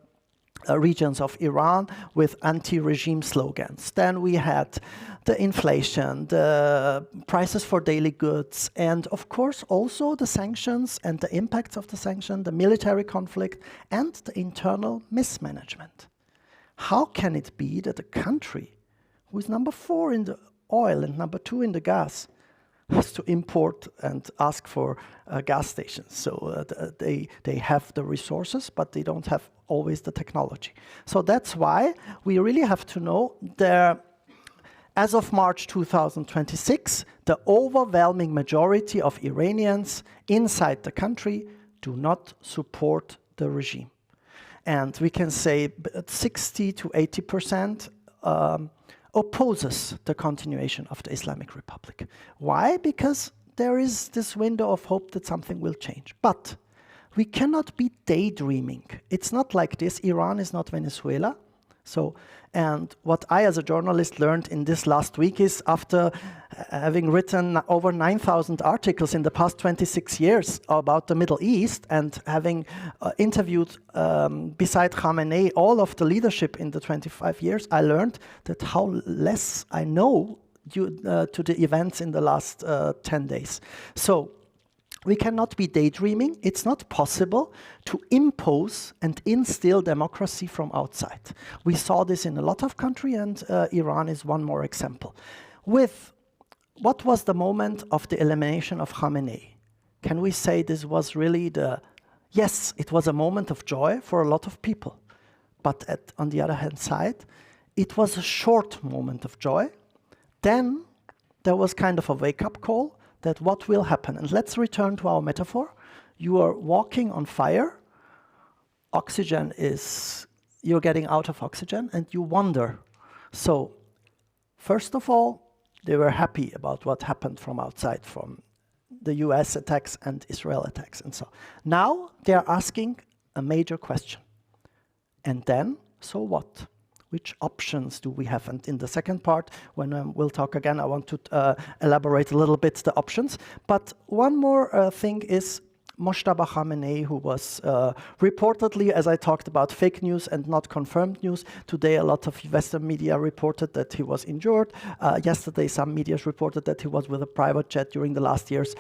regions of Iran with anti-regime slogans. Then we had the inflation, the prices for daily goods, and of course also the sanctions and the impacts of the sanction, the military conflict, and the internal mismanagement. How can it be that a country who is number 4 in the oil and number 2 in the gas has to import and ask for gas stations? So they have the resources, but they don't have always the technology. So that's why we really have to know as of March 2026, the overwhelming majority of Iranians inside the country do not support the regime. And we can say 60 to 80% opposes the continuation of the Islamic Republic. Why? Because there is this window of hope that something will change. But we cannot be daydreaming. It's not like this. Iran is not Venezuela. So, and what I as a journalist learned in this last week is, after having written over 9,000 articles in the past 26 years about the Middle East and having interviewed beside Khamenei all of the leadership in the 25 years, I learned that how less I know due to the events in the last 10 days. So we cannot be daydreaming. It's not possible to impose and instill democracy from outside. We saw this in a lot of countries, and Iran is one more example. With what was the moment of the elimination of Khamenei? Can we say this was really yes, it was a moment of joy for a lot of people. But on the other hand side, it was a short moment of joy. Then there was kind of a wake-up call that what will happen. And let's return to our metaphor. You are walking on fire. Oxygen you're getting out of oxygen, and you wonder. So, first of all, they were happy about what happened from outside, from the US attacks and Israel attacks and so on. Now they're asking a major question. And then, so what? Which options do we have? And in the second part, when we'll talk again, I want to elaborate a little bit the options. But one more thing is, Mojtaba Khamenei, who was reportedly, as I talked about, fake news and not confirmed news. Today, a lot of Western media reported that he was injured. Yesterday, some media reported that he was with a private jet during the last years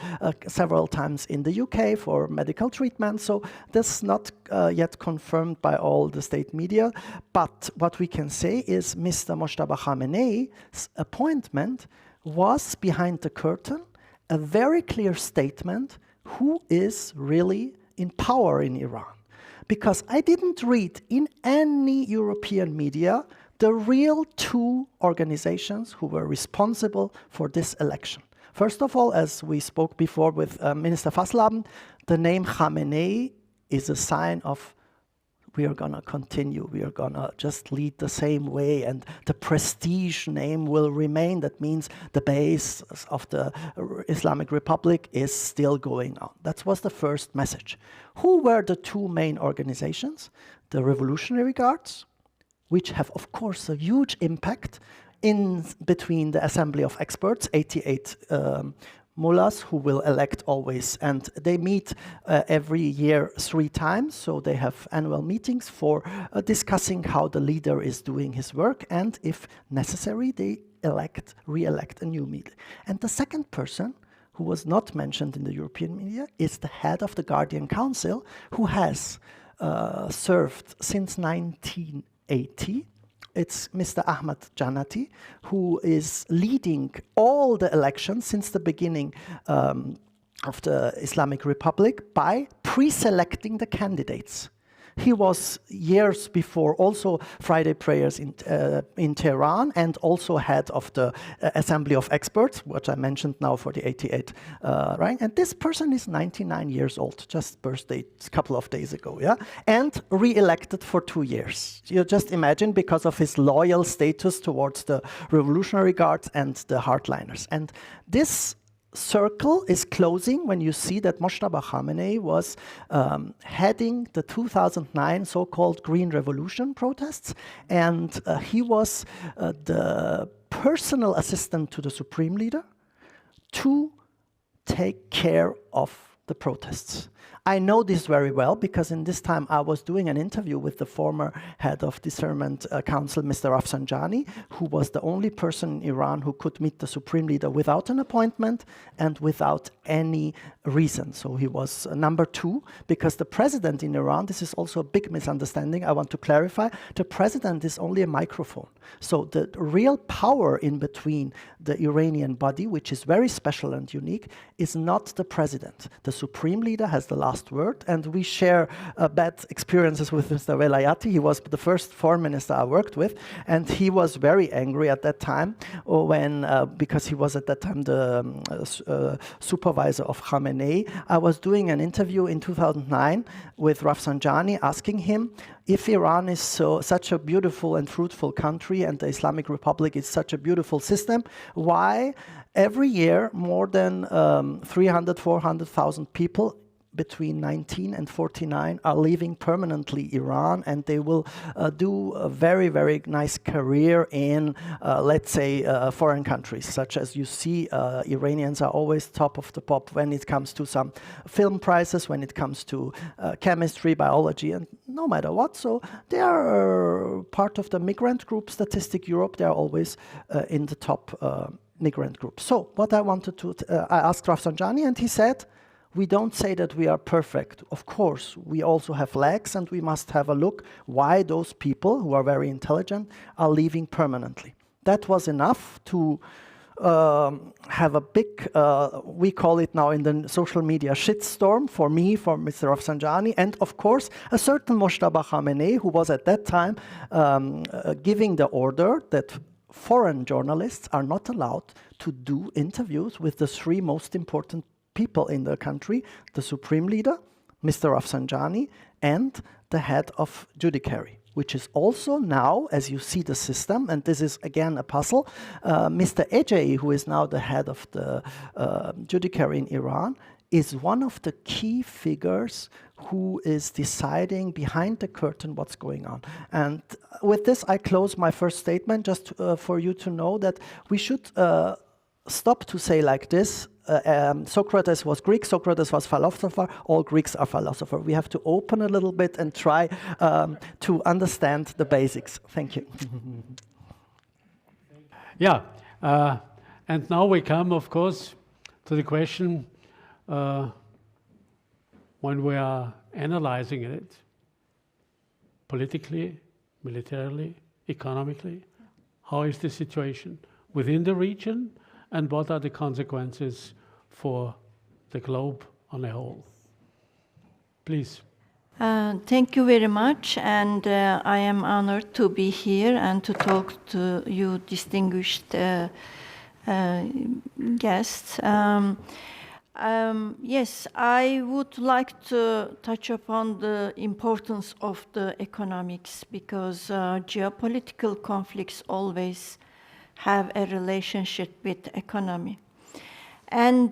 several times in the UK for medical treatment. So this is not yet confirmed by all the state media. But what we can say is Mr. Mojtaba Khamenei's appointment was behind the curtain a very clear statement who is really in power in Iran. Because I didn't read in any European media the real two organizations who were responsible for this election. First of all, as we spoke before with Minister Fasslabend, the name Khamenei is a sign of we are going to continue, we are going to just lead the same way, and the prestige name will remain. That means the base of the Islamic Republic is still going on. That was the first message. Who were the two main organizations? The Revolutionary Guards, which have, of course, a huge impact in between the Assembly of Experts, 88 mullahs who will elect always, and they meet every year 3 times, so they have annual meetings for discussing how the leader is doing his work, and if necessary, they re-elect a new leader. And the second person, who was not mentioned in the European media, is the head of the Guardian Council, who has served since 1980. It's Mr. Ahmad Jannati, who is leading all the elections since the beginning of the Islamic Republic by pre-selecting the candidates. He was years before also Friday prayers in Tehran, and also head of the Assembly of Experts, which I mentioned now for the 88 rank. And this person is 99 years old, just birthday a couple of days ago, yeah, and re-elected for 2 years. You just imagine, because of his loyal status towards the Revolutionary Guards and the hardliners. And this circle is closing when you see that Mojtaba Khamenei was heading the 2009 so-called Green Revolution protests, and he was the personal assistant to the Supreme Leader to take care of the protests. I know this very well because in this time I was doing an interview with the former head of Discernment Council, Mr. Rafsanjani, who was the only person in Iran who could meet the Supreme Leader without an appointment and without any reason. So he was number 2, because the president in Iran, this is also a big misunderstanding, I want to clarify, the president is only a microphone. So the real power in between the Iranian body, which is very special and unique, is not the president. The Supreme Leader has the last word, and we share bad experiences with Mr. Velayati. He was the first foreign minister I worked with, and he was very angry at that time when, because he was at that time the supervisor of Khamenei. I was doing an interview in 2009 with Rafsanjani, asking him if Iran is such a beautiful and fruitful country and the Islamic Republic is such a beautiful system, why every year more than 300, 400,000 people between 19 and 49 are leaving permanently Iran, and they will do a very, very nice career in, let's say, foreign countries, such as you see Iranians are always top of the pop when it comes to some film prizes, when it comes to chemistry, biology, and no matter what. So they are part of the migrant group, Statistic Europe, they are always in the top migrant group. So what I wanted to, I asked Rafsanjani, and he said, we don't say that we are perfect. Of course, we also have lags, and we must have a look why those people who are very intelligent are leaving permanently. That was enough to have a big, we call it now in the social media, shitstorm for me, for Mr. Rafsanjani, and of course, a certain Mojtaba Khamenei, who was at that time giving the order that foreign journalists are not allowed to do interviews with the 3 most important people in the country, the Supreme Leader, Mr. Rafsanjani, and the head of Judiciary, which is also now, as you see the system, and this is again a puzzle, Mr. Ejei, who is now the head of the Judiciary in Iran, is one of the key figures who is deciding behind the curtain what's going on. And with this, I close my first statement, just for you to know that we should stop to say like this, Socrates was Greek, Socrates was philosopher, all Greeks are philosophers. We have to open a little bit and try to understand the basics. Thank you. Yeah, and now we come, of course, to the question when we are analyzing it politically, militarily, economically, how is the situation within the region and what are the consequences for the globe on a whole? Please. Thank you very much, and I am honored to be here and to talk to you distinguished guests. Yes, I would like to touch upon the importance of the economics because geopolitical conflicts always have a relationship with economy. And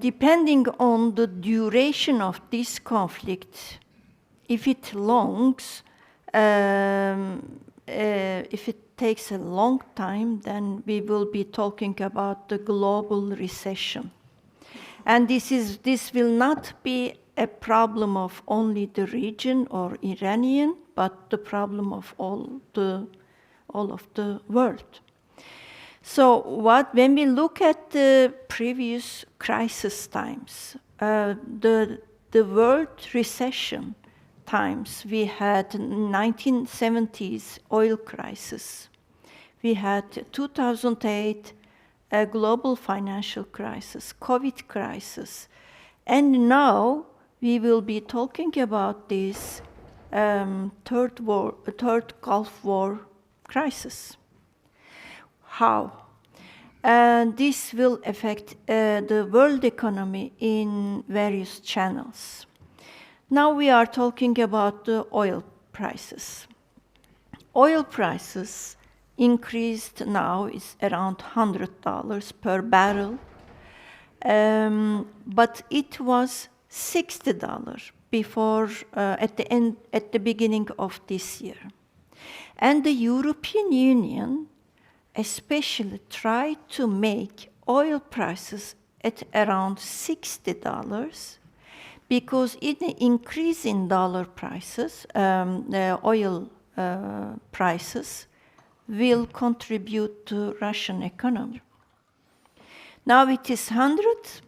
depending on the duration of this conflict, if it if it takes a long time, then we will be talking about the global recession. And this will not be a problem of only the region or Iranian, but the problem of all of the world. So when we look at the previous crisis times, the world recession times, we had 1970s oil crisis. We had 2008 a global financial crisis, COVID crisis. And now we will be talking about this third Gulf War crisis. How? This will affect the world economy in various channels. Now we are talking about the oil prices. Oil prices increased now is around $100 per barrel, but it was $60 before at the beginning of this year. And the European Union especially tried to make oil prices at around $60 because in the increase in dollar prices, the oil prices will contribute to Russian economy. Now it is 100,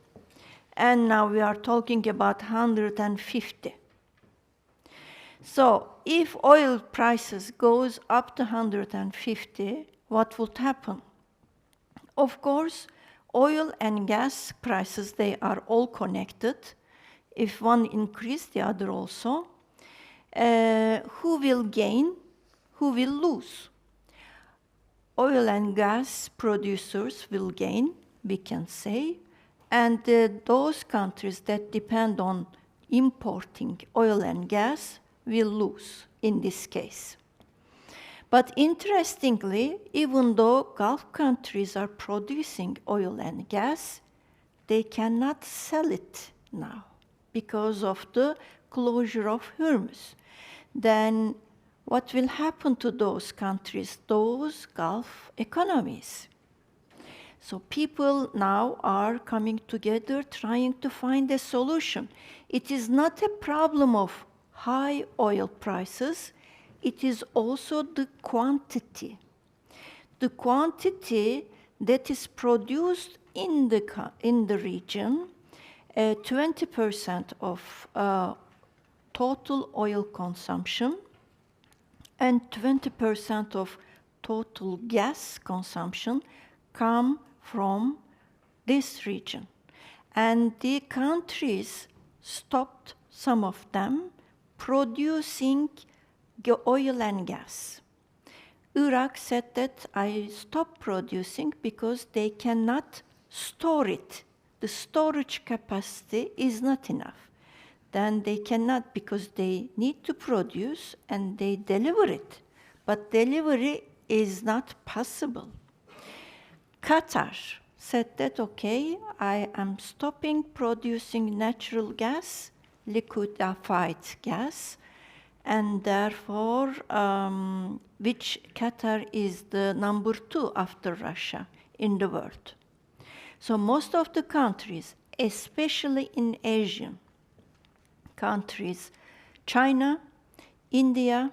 and now we are talking about 150. So if oil prices goes up to 150, what will happen? Of course, oil and gas prices, they are all connected. If one increase, the other also. Who will gain? Who will lose? Oil and gas producers will gain, we can say, and those countries that depend on importing oil and gas will lose in this case. But interestingly, even though Gulf countries are producing oil and gas, they cannot sell it now because of the closure of Hormuz. Then what will happen to those countries, those Gulf economies? So people now are coming together trying to find a solution. It is not a problem of high oil prices, it is also the quantity. The quantity that is produced in the region, 20% of total oil consumption and 20% of total gas consumption come from this region. And the countries stopped, some of them, producing oil and gas. Iraq said that I stopped producing because they cannot store it. The storage capacity is not enough. Then they cannot because they need to produce and they deliver it. But delivery is not possible. Qatar said that, okay, I am stopping producing natural gas, liquefied gas, and therefore, which Qatar is the number 2 after Russia in the world. So most of the countries, especially in Asian countries, China, India,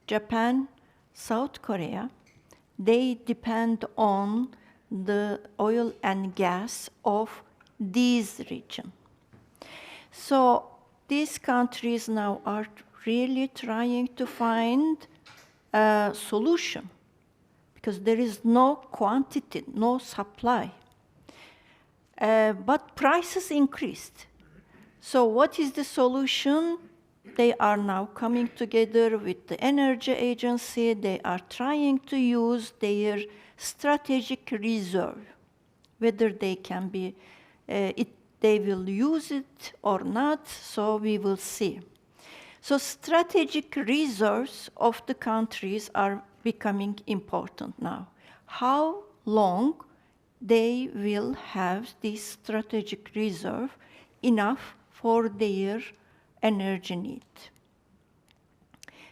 Japan, South Korea, they depend on the oil and gas of these regions. So these countries now are really trying to find a solution because there is no quantity, no supply. But prices increased. So what is the solution? They are now coming together with the energy agency. They are trying to use their strategic reserve, whether they can be, they will use it or not, so we will see. So strategic reserves of the countries are becoming important now. How long they will have this strategic reserve enough for their energy need.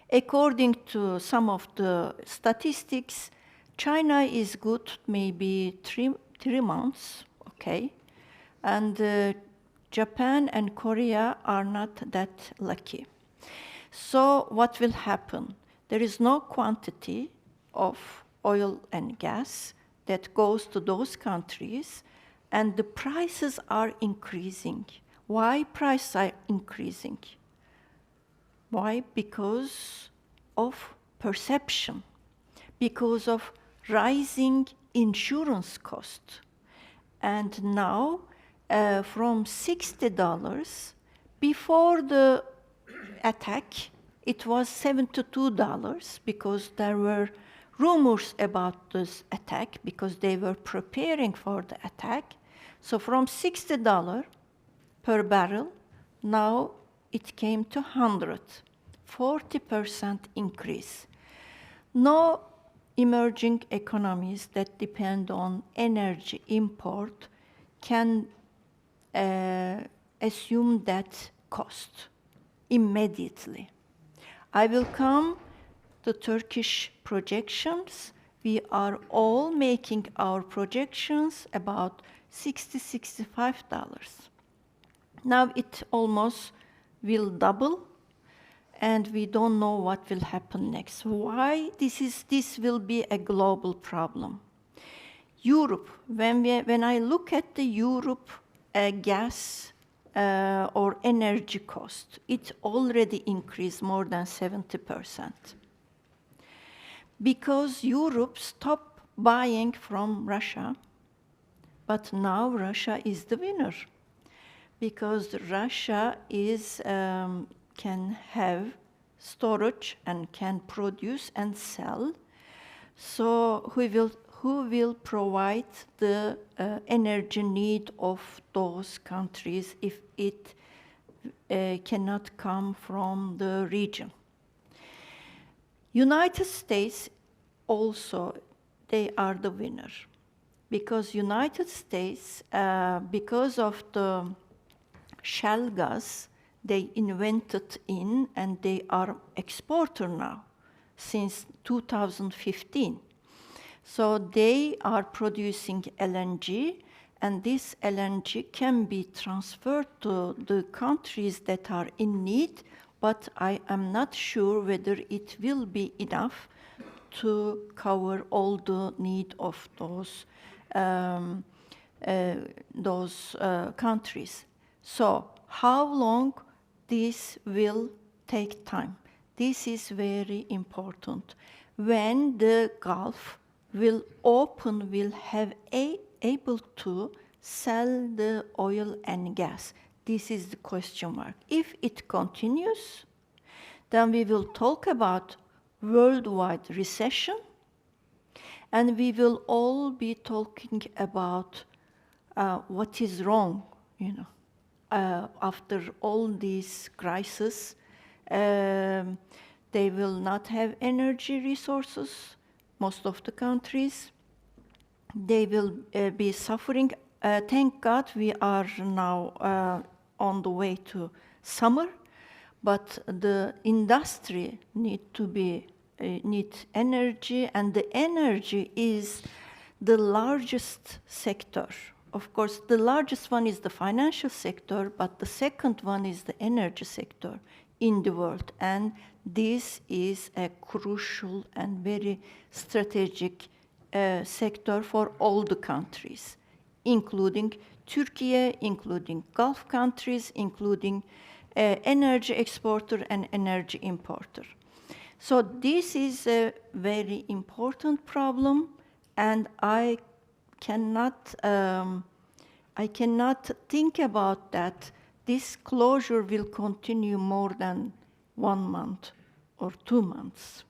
According to some of the statistics, China is good maybe three months, okay? And Japan and Korea are not that lucky. So what will happen? There is no quantity of oil and gas that goes to those countries, and the prices are increasing. Why prices are increasing? Why? Because of perception, because of rising insurance cost. And now, from $60, before the attack, it was $72 because there were rumors about this attack because they were preparing for the attack. So from $60 per barrel, now it came to 100, 40% increase. No emerging economies that depend on energy import can assume that cost immediately. I will come to Turkish projections. We are all making our projections about $60, $65. Now it almost will double, and we don't know what will happen next. Why? This will be a global problem. Europe, when I look at the Europe gas or energy cost, it already increased more than 70%. Because Europe stopped buying from Russia, but now Russia is the winner. Because Russia can have storage and can produce and sell. So who will provide the energy need of those countries if it cannot come from the region? United States also, they are the winner. Because United States, because of the shale gas, they invented in and they are exporter now since 2015. So they are producing LNG, and this LNG can be transferred to the countries that are in need, but I am not sure whether it will be enough to cover all the need of those countries. So how long this will take time? This is very important. When the Gulf will open, will have able to sell the oil and gas. This is the question mark. If it continues, then we will talk about worldwide recession, and we will all be talking about what is wrong, after all these crises. They will not have energy resources, most of the countries. They will be suffering. Thank God we are now on the way to summer, but the industry need energy, and the energy is the largest sector of course, the largest one is the financial sector, but the second one is the energy sector in the world. And this is a crucial and very strategic sector for all the countries, including Turkey, including Gulf countries, including energy exporter and energy importer. So this is a very important problem, and I cannot think about that this closure will continue more than 1 month or 2 months.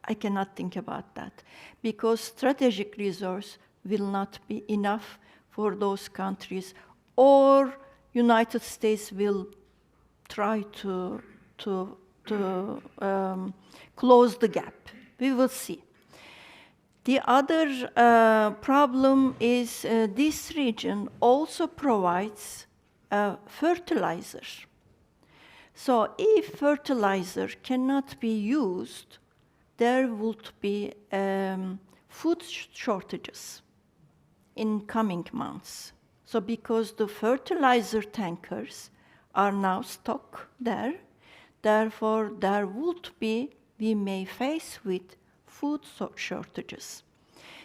I cannot think about that, because strategic resource will not be enough for those countries, or United States will try to close the gap. We will see. The other problem is this region also provides fertilizer. So if fertilizer cannot be used, there would be food shortages in coming months. So because the fertilizer tankers are now stuck there, therefore there would be, we may face with food shortages.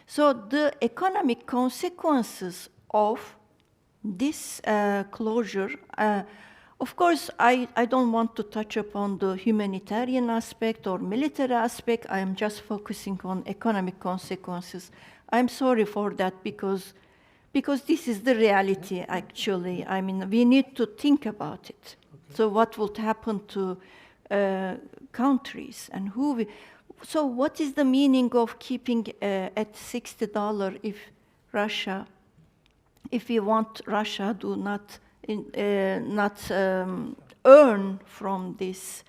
So the economic consequences of this closure, of course, I don't want to touch upon the humanitarian aspect or military aspect. I am just focusing on economic consequences. I'm sorry for that, because this is the reality, actually. I mean, we need to think about it. Okay. So what would happen to countries, and who so what is the meaning of keeping at $60 if we want Russia to not earn from this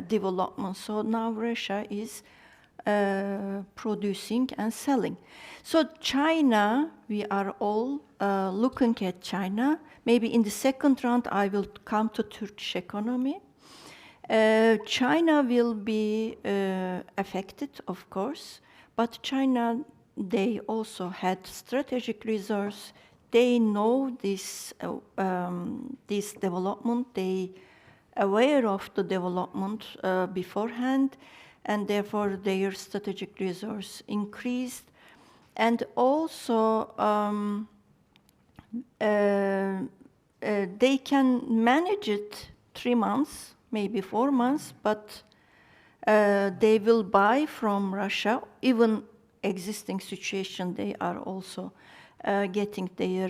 development? So now Russia is producing and selling. So China, we are all looking at China. Maybe in the second round I will come to Turkish economy. China will be affected, of course, but China, they also had strategic resource. They know this development. They aware of the development beforehand, and therefore their strategic resource increased. And also they can manage it 3 months, maybe 4 months, but they will buy from Russia. Even existing situation, they are also getting their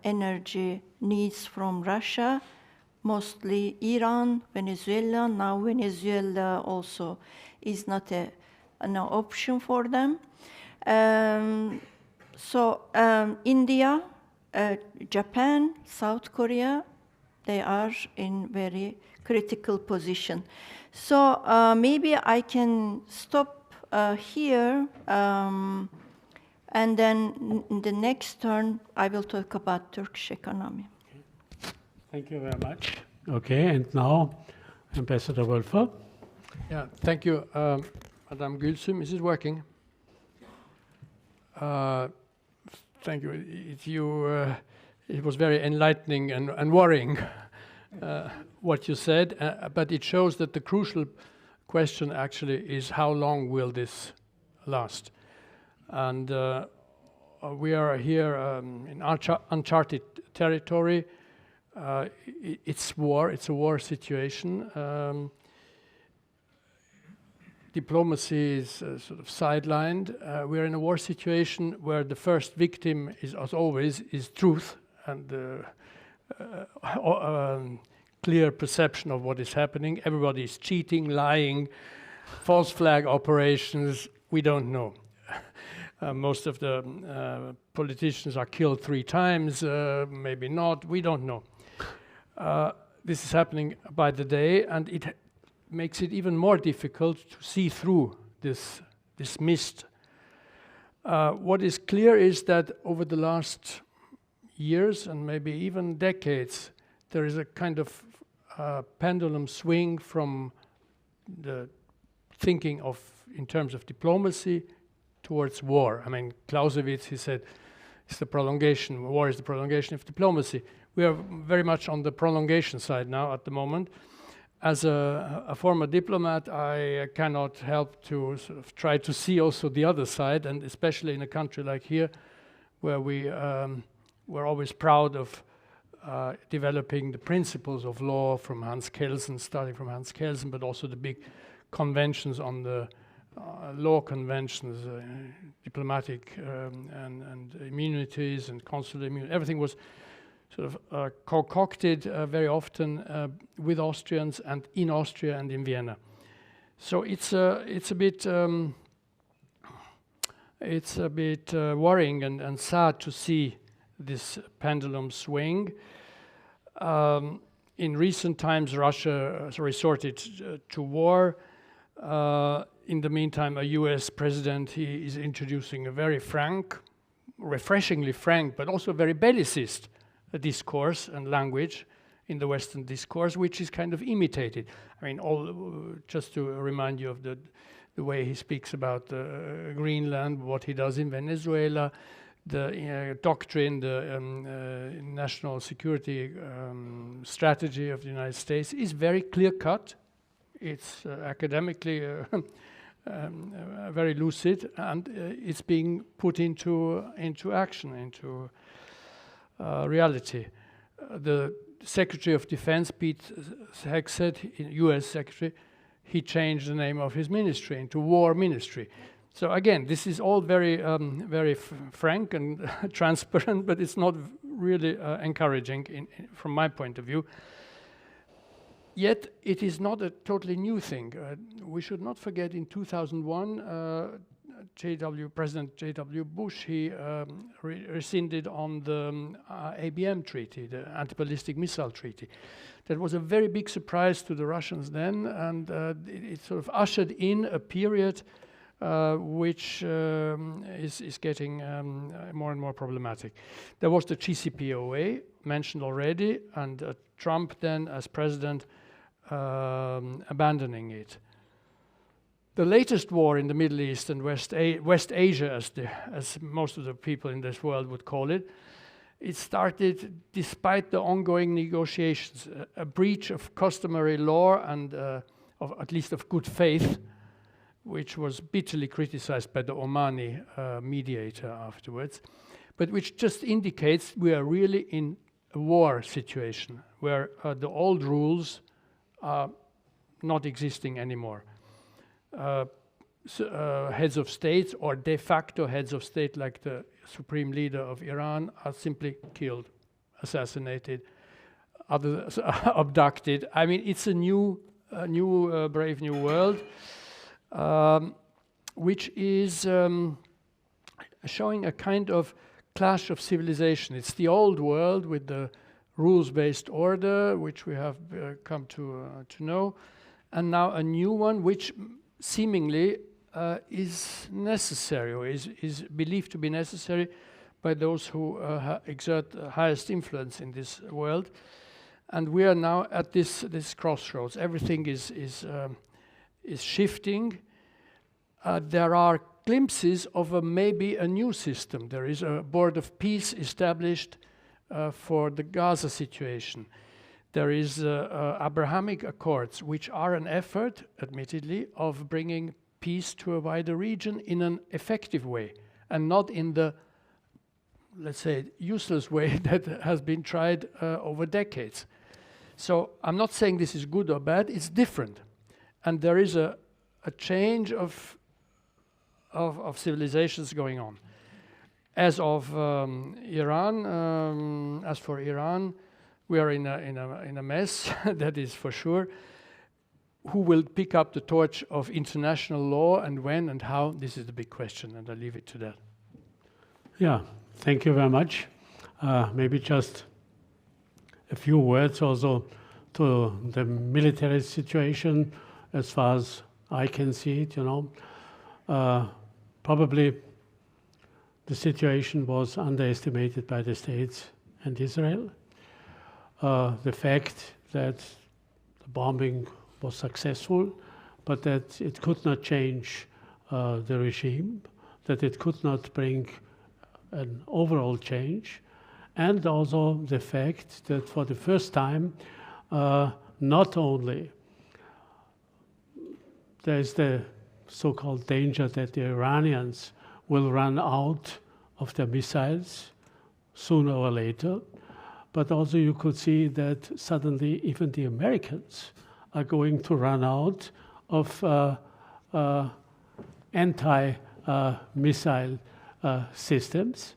energy needs from Russia, mostly Iran, Venezuela. Now Venezuela also is not an option for them. India, Japan, South Korea, they are in very critical position. So maybe I can stop here, and then in the next turn I will talk about Turkish economy. Okay. Thank you very much. Okay, and now Ambassador Wölfer. Yeah, thank you, Madame Gülsüm. Is it working? Thank you. It was very enlightening and worrying what you said, but it shows that the crucial question actually is how long will this last? And we are here in uncharted territory. It's war. It's a war situation. Diplomacy is sort of sidelined. We're in a war situation where the first victim is, as always, is truth and clear perception of what is happening. Everybody is cheating, lying, false flag operations. We don't know. Most of the politicians are killed 3 times, maybe not. We don't know. This is happening by the day, and it makes it even more difficult to see through this mist. What is clear is that over the last years and maybe even decades, there is a kind of pendulum swing from the thinking of in terms of diplomacy towards war. I mean, Clausewitz, he It's the prolongation. War is the prolongation of diplomacy. We are very much on the prolongation side now at the moment. As a former diplomat, I cannot help to sort of try to see also the other side, and especially in a country like here, where we're always proud of developing the principles of law from Hans Kelsen, starting from Hans Kelsen, but also the big conventions on the law conventions, diplomatic and immunities and consular immunity. Everything was sort of concocted very often with Austrians and in Austria and in Vienna. So it's a bit worrying and sad to see this pendulum swing. In recent times, Russia resorted to war. In the meantime, a US president, he is introducing a very frank, refreshingly frank, but also very bellicist discourse and language in the Western discourse, which is kind of imitated. I mean, just to remind you of the way he speaks about Greenland, what he does in Venezuela, the doctrine, the national security strategy of the United States is very clear-cut. It's academically very lucid, and it's being put into action, into reality. The Secretary of Defense, Pete Hegseth, U.S. Secretary, he changed the name of his ministry into War Ministry. So again, this is all very, very frank and transparent, but it's not really encouraging from my point of view. Yet it is not a totally new thing. We should not forget in 2001, President J.W. Bush, he rescinded on the ABM treaty, the Anti-Ballistic Missile Treaty. That was a very big surprise to the Russians then, and it sort of ushered in a period which is getting more and more problematic. There was the JCPOA, mentioned already, and Trump then, as president, abandoning it. The latest war in the Middle East and West Asia, as most of the people in this world would call it, it started despite the ongoing negotiations, a breach of customary law and at least of good faith, which was bitterly criticized by the Omani mediator afterwards, but which just indicates we are really in a war situation where the old rules are not existing anymore. Heads of states or de facto heads of state like the supreme leader of Iran are simply killed, assassinated, others abducted. I mean, it's a brave new world, which is showing a kind of clash of civilization. It's the old world with the rules-based order, which we have come to know, and now a new one, which seemingly is necessary, or is believed to be necessary by those who exert the highest influence in this world. And we are now at this crossroads. Everything is shifting. There are glimpses of maybe a new system. There is a board of peace established for the Gaza situation. There is Abrahamic Accords, which are an effort, admittedly, of bringing peace to a wider region in an effective way, and not in the, let's say, useless way that has been tried over decades. So I'm not saying this is good or bad, it's different. And there is a change of civilizations going on. As of Iran, as for Iran, we are in a mess, that is for sure. Who will pick up the torch of international law, and when and how? This is the big question, and I'll leave it to that. Yeah, thank you very much. Maybe just a few words also to the military situation, as far as I can see it, Probably the situation was underestimated by the States and Israel. The fact that the bombing was successful, but that it could not change the regime, that it could not bring an overall change, and also the fact that for the first time, not only there is the so-called danger that the Iranians will run out of their missiles sooner or later, but also you could see that suddenly even the Americans are going to run out of anti-missile systems.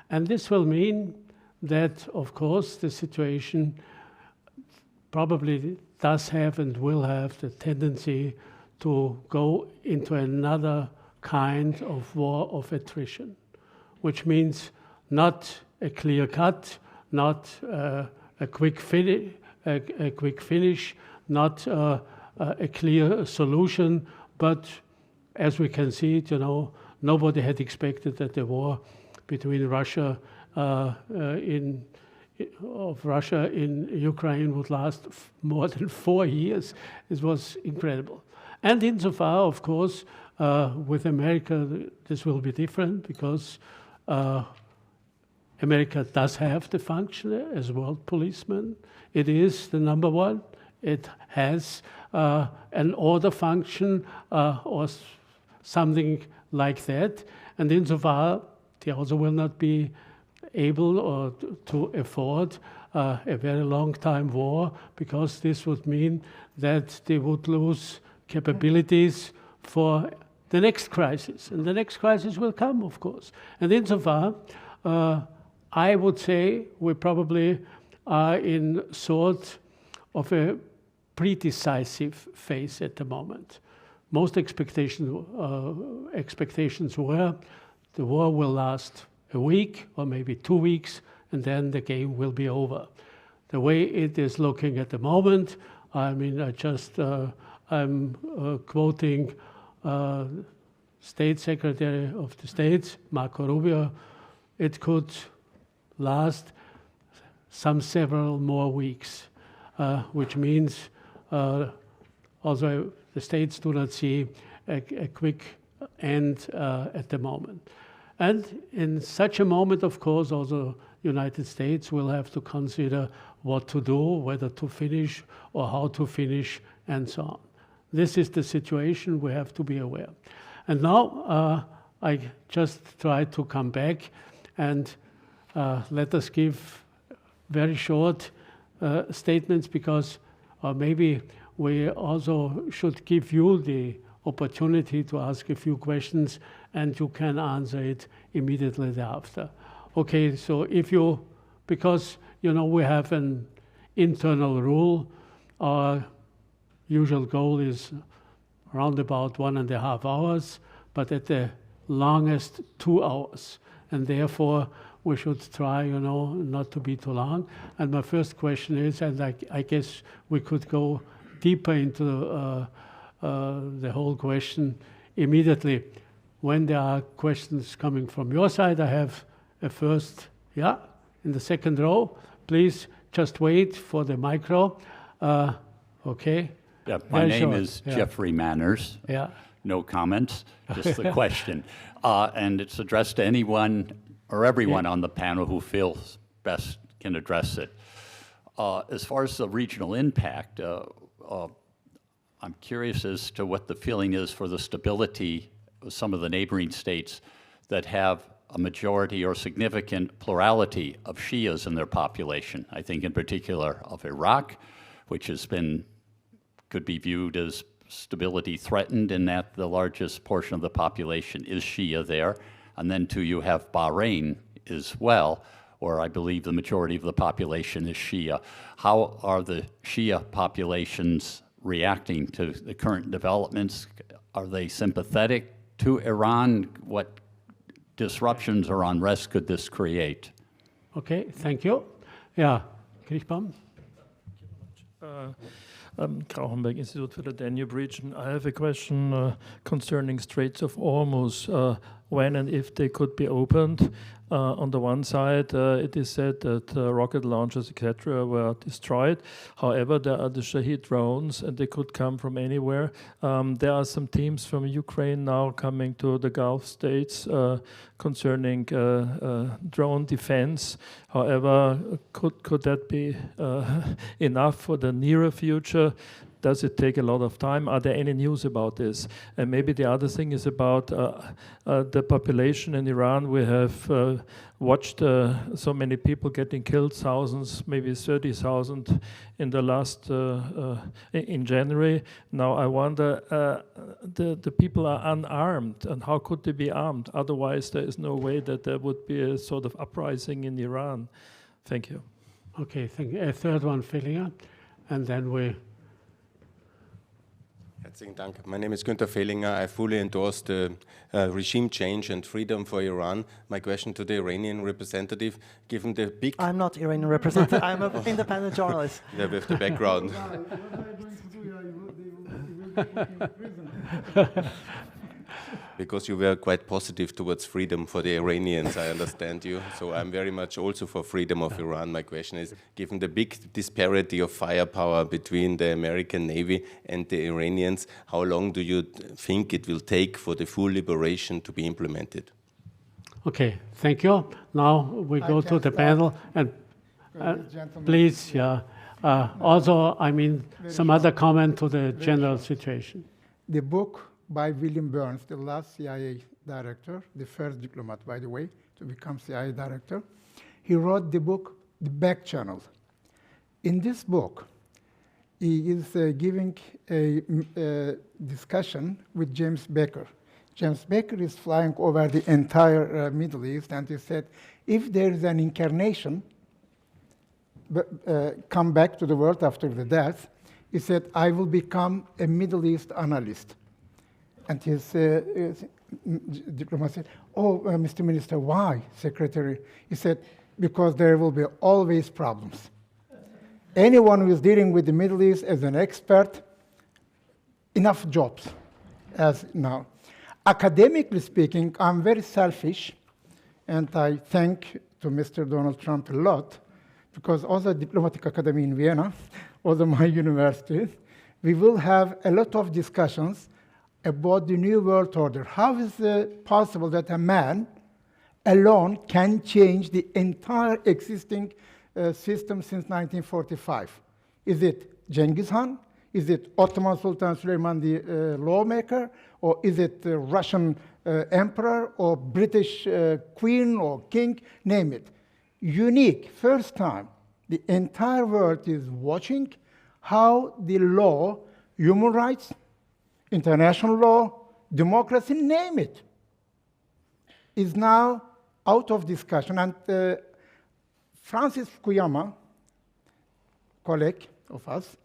And this will mean that, of course, the situation probably does have and will have the tendency to go into another kind of war of attrition, which means not a clear cut, not a quick finish, not a clear solution, but as we can see it, nobody had expected that the war between Russia in Ukraine would last more than 4 years. It was incredible. And insofar, of course, with America, this will be different because America does have the function as a world policeman. It is the number one. It has an order function or something like that. And insofar, they also will not be able or to afford a very long time war, because this would mean that they would lose capabilities for the next crisis. And the next crisis will come, of course. And insofar, I would say we probably are in sort of a pre-decisive phase at the moment. Most expectations were the war will last a week or maybe 2 weeks, and then the game will be over. The way it is looking at the moment, I mean, I'm quoting State Secretary of the States, Marco Rubio. It could last several more weeks, which means also the states do not see a quick end at the moment. And in such a moment, of course, also United States will have to consider what to do, whether to finish or how to finish, and so on. This is the situation we have to be aware. And now I just try to come back and let us give very short statements, because maybe we also should give you the opportunity to ask a few questions, and you can answer it immediately thereafter. Okay, so because we have an internal rule, our usual goal is around about 1.5 hours, but at the longest 2 hours. And therefore, we should try, not to be too long. And my first question is, and I guess we could go deeper into the whole question immediately. When there are questions coming from your side, I have a first, in the second row. Please just wait for the micro. Okay. Yeah, my name is Jeffrey Manners. Yeah. No comments, just the question. And it's addressed to anyone or everyone on the panel who feels best can address it. As far as the regional impact, I'm curious as to what the feeling is for the stability of some of the neighboring states that have a majority or significant plurality of Shias in their population. I think in particular of Iraq, which could be viewed as stability threatened in that the largest portion of the population is Shia there. And then too, you have Bahrain as well, where I believe the majority of the population is Shia. How are the Shia populations reacting to the current developments? Are they sympathetic to Iran? What disruptions or unrest could this create? Okay, thank you. Yeah, Kriegbaum. Grauenberg Institute for the Danube region. I have a question concerning Straits of Hormuz. when and if they could be opened. On the one side, it is said that rocket launchers, etc., were destroyed. However, there are the Shahed drones, and they could come from anywhere. There are some teams from Ukraine now coming to the Gulf states concerning drone defense. However, could that be enough for the nearer future? Does it take a lot of time? Are there any news about this? And maybe the other thing is about the population in Iran. We have watched so many people getting killed, thousands, maybe 30,000 in the last, in January. Now I wonder, the people are unarmed, and how could they be armed? Otherwise there is no way that there would be a sort of uprising in Iran. Thank you. Okay, thank you. A third one, Fellinger, and then we... Herzlichen Dank. My name is Günther Fellinger. I fully endorse the regime change and freedom for Iran. My question to the Iranian representative, given the big... I'm not Iranian representative, I'm an independent journalist. Yeah, with the background. Because you were quite positive towards freedom for the Iranians, I understand you. So I'm very much also for freedom of Iran. My question is, given the big disparity of firepower between the American Navy and the Iranians, how long do you think it will take for the full liberation to be implemented? Okay, thank you. Now we go to the panel, and please, yeah. Also, I mean, some other comment to the general situation. The book by William Burns, the last CIA director, the first diplomat, by the way, to become CIA director, he wrote the book, The Back Channel. In this book, he is giving a discussion with James Baker. James Baker is flying over the entire Middle East, and he said, if there is an incarnation, come back to the world after the death, he said, I will become a Middle East analyst. And his diplomat said, Mr. Minister, why, Secretary? He said, because there will be always problems. Anyone who is dealing with the Middle East as an expert, enough jobs as now. Academically speaking, I'm very selfish, and I thank to Mr. Donald Trump a lot, because also Diplomatic Academy in Vienna, also my university, we will have a lot of discussions about the New World Order. How is it possible that a man alone can change the entire existing system since 1945? Is it Genghis Khan? Is it Ottoman Sultan Süleyman, the lawmaker? Or is it the Russian emperor or British queen or king? Name it. Unique, first time, the entire world is watching how the law, human rights, international law, democracy, name it, is now out of discussion. And Francis Fukuyama, colleague of us,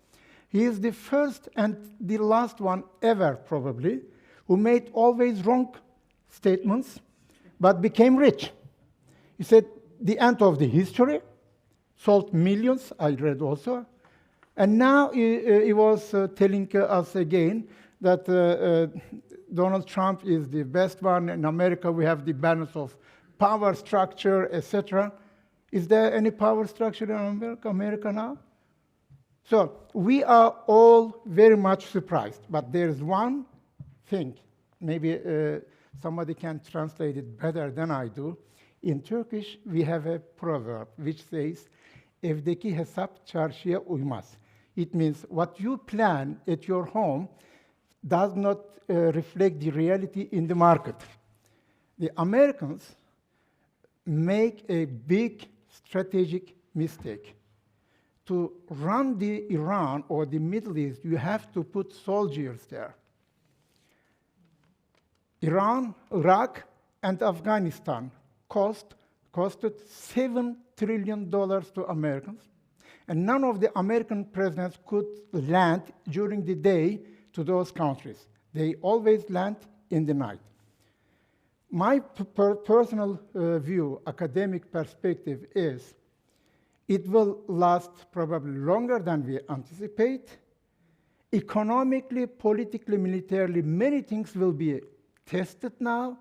he is the first and the last one ever, probably, who made always wrong statements, but became rich. He said, the end of the history, sold millions, I read also, and now he was telling us again that Donald Trump is the best one. In America, we have the balance of power structure, etc. Is there any power structure in America now? So we are all very much surprised. But there's one thing, maybe somebody can translate it better than I do. In Turkish, we have a proverb which says, "Evdeki hesap çarşıya uymaz." It means what you plan at your home does not reflect the reality in the market. The Americans make a big strategic mistake. To run the Iran or the Middle East, you have to put soldiers there. Iran, Iraq, and Afghanistan costed $7 trillion to Americans, and none of the American presidents could land during the day to those countries. They always land in the night. My personal view, academic perspective is, it will last probably longer than we anticipate. Economically, politically, militarily, many things will be tested now,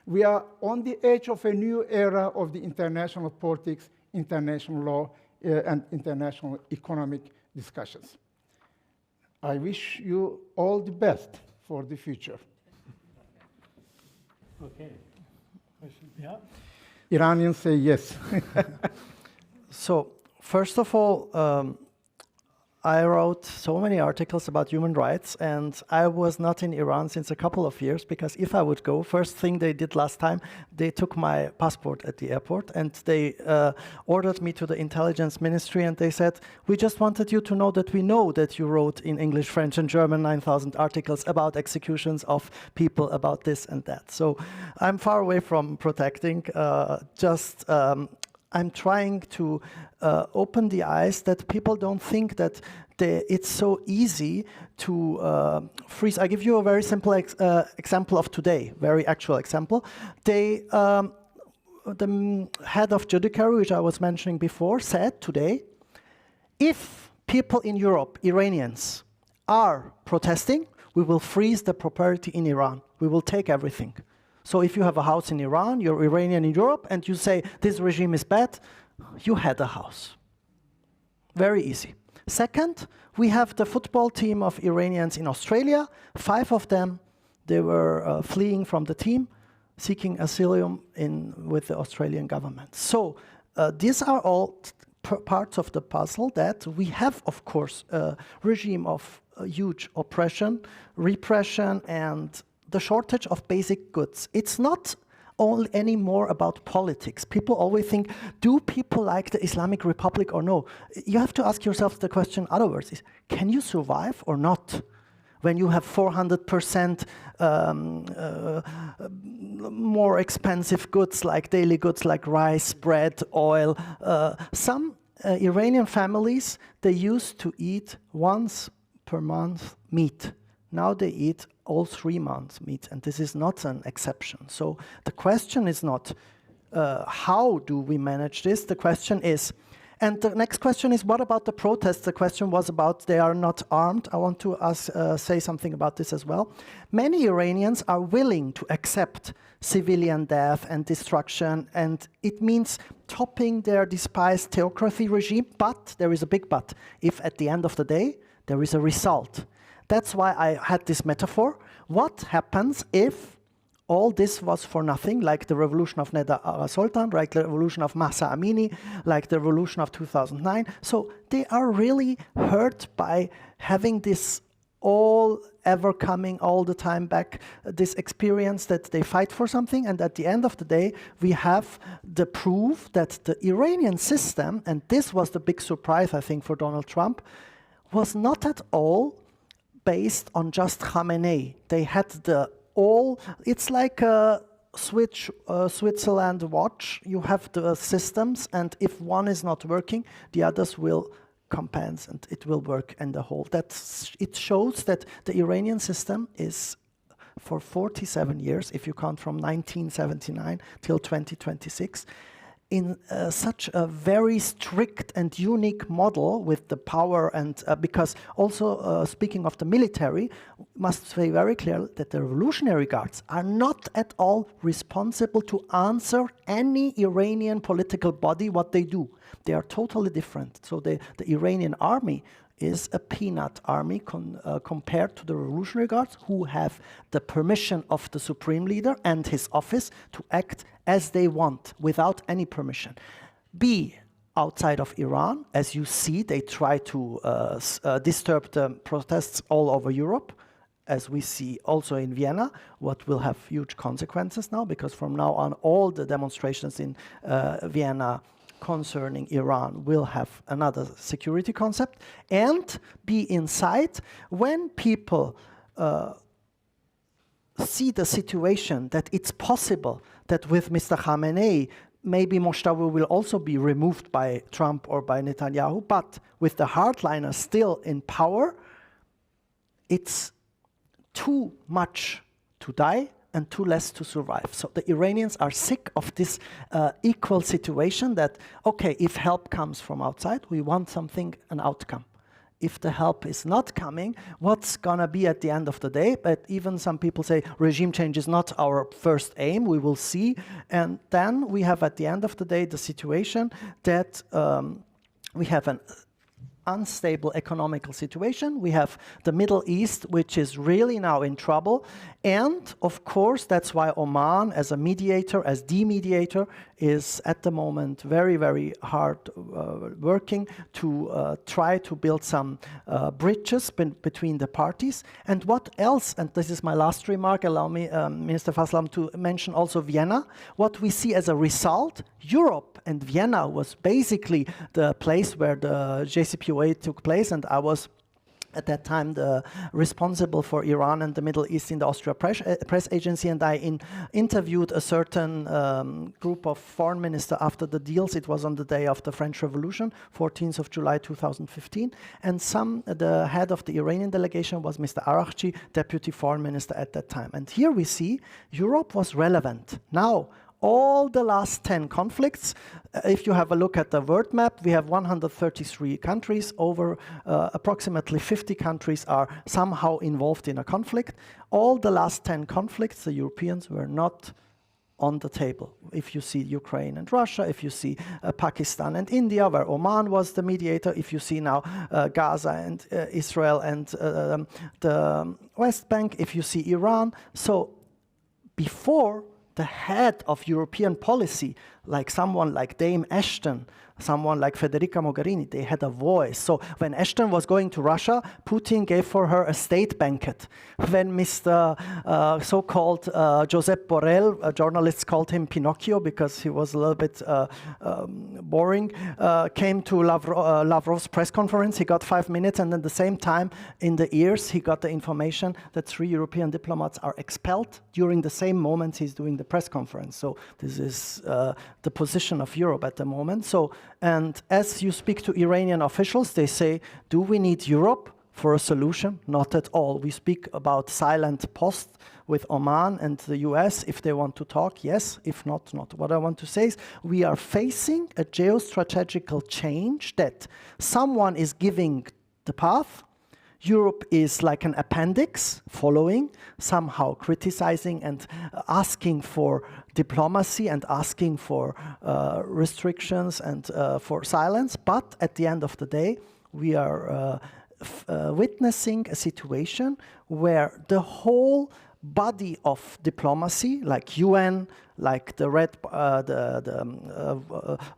We are on the edge of a new era of the international politics, international law, and international economic discussions. I wish you all the best for the future. Okay. Question? Yeah. Iranians say yes. So, first of all, I wrote so many articles about human rights, and I was not in Iran since a couple of years, because if I would go, first thing they did last time, they took my passport at the airport, and they ordered me to the intelligence ministry, and they said, we just wanted you to know that we know that you wrote in English, French, and German 9,000 articles about executions of people, about this and that. So I'm far away from protecting, I'm trying to open the eyes that people don't think that it's so easy to freeze. I give you a very simple example of today, very actual example. The head of judiciary, which I was mentioning before, said today, if people in Europe, Iranians, are protesting, we will freeze the property in Iran. We will take everything. So if you have a house in Iran, you're Iranian in Europe, and you say this regime is bad, you had a house. Very easy. Second, we have the football team of Iranians in Australia. 5 of them, they were fleeing from the team, seeking asylum with the Australian government. So these are all parts of the puzzle that we have, of course, a regime of huge oppression, repression, and the shortage of basic goods. It's not only anymore about politics. People always think, do people like the Islamic Republic or no? You have to ask yourself the question otherwise, is, can you survive or not? When you have 400% more expensive goods, like daily goods like rice, bread, oil. Some Iranian families, they used to eat once per month meat. Now they eat all 3 months meat, and this is not an exception. So the question is not how do we manage this? The question is, and the next question is, what about the protests? The question was about they are not armed. I want to say something about this as well. Many Iranians are willing to accept civilian death and destruction, and it means topping their despised theocracy regime, but there is a big but. If at the end of the day, there is a result. That's why I had this metaphor. What happens if all this was for nothing, like the revolution of Neda Agha Sultan, like the revolution of Mahsa Amini, like the revolution of 2009? So they are really hurt by having this all ever coming all the time back, this experience that they fight for something, and at the end of the day, we have the proof that the Iranian system, and this was the big surprise, I think, for Donald Trump, was not at all based on just Khamenei. They had it's like a Switzerland watch. You have the systems, and if one is not working, the others will compensate, and it will work in the whole. It shows that the Iranian system is, for 47 years, if you count from 1979 till 2026, in such a very strict and unique model with the power, and because also speaking of the military, must say very clear that the Revolutionary Guards are not at all responsible to answer any Iranian political body what they do. They are totally different. So the Iranian army is a peanut army compared to the Revolutionary Guards, who have the permission of the supreme leader and his office to act as they want, without any permission. Outside of Iran, as you see, they try to disturb the protests all over Europe, as we see also in Vienna, what will have huge consequences now, because from now on, all the demonstrations in Vienna concerning Iran will have another security concept. And inside, when people see the situation that it's possible that with Mr. Khamenei, maybe Moshtaba will also be removed by Trump or by Netanyahu, but with the hardliners still in power, it's too much to die and too less to survive. So the Iranians are sick of this equal situation that, okay, if help comes from outside, we want something, an outcome. if the help is not coming, what's going to be at the end of the day? But even some people say regime change is not our first aim, we will see. And then we have at the end of the day the situation that we have an unstable economical situation. We have the Middle East, which is really now in trouble. And of course, that's why Oman, as a mediator, as the mediator, is at the moment very, very hard working to try to build some bridges between the parties. And what else, and this is my last remark, allow me, Minister Fasslabend, to mention also Vienna. What we see as a result, Europe and Vienna was basically the place where the JCPOA took place, and I was at that time responsible for Iran and the Middle East in the Austria press agency, and I interviewed a certain group of foreign ministers after the deals. It was on the day of the French Revolution, 14th of July 2015, and the head of the Iranian delegation was Mr. Araghchi, deputy foreign minister at that time. And here we see Europe was relevant. Now, all the last 10 conflicts, if you have a look at the world map, we have 133 countries. Over approximately 50 countries are somehow involved in a conflict. All the last 10 conflicts, the Europeans were not on the table. If you see Ukraine and Russia, if you see Pakistan and India, where Oman was the mediator, if you see now Gaza and Israel and the West Bank, if you see Iran. So before, the head of European policy, like someone like Dame Ashton, someone like Federica Mogherini, they had a voice. So when Ashton was going to Russia, Putin gave for her a state banquet. When Mr. So-called Josep Borrell, journalists called him Pinocchio because he was a little bit boring, came to Lavrov's press conference, he got 5 minutes, and at the same time, in the ears, he got the information that 3 European diplomats are expelled during the same moment he's doing the press conference. So this is the position of Europe at the moment. So, and as you speak to Iranian officials, they say, do we need Europe for a solution? Not at all. We speak about silent post with Oman and the US. If they want to talk, yes. If not, not. What I want to say is we are facing a geostrategical change that someone is giving the path. Europe is like an appendix, following, somehow criticizing and asking for diplomacy and asking for restrictions and for silence. But at the end of the day, we are witnessing a situation where the whole body of diplomacy, like UN, like the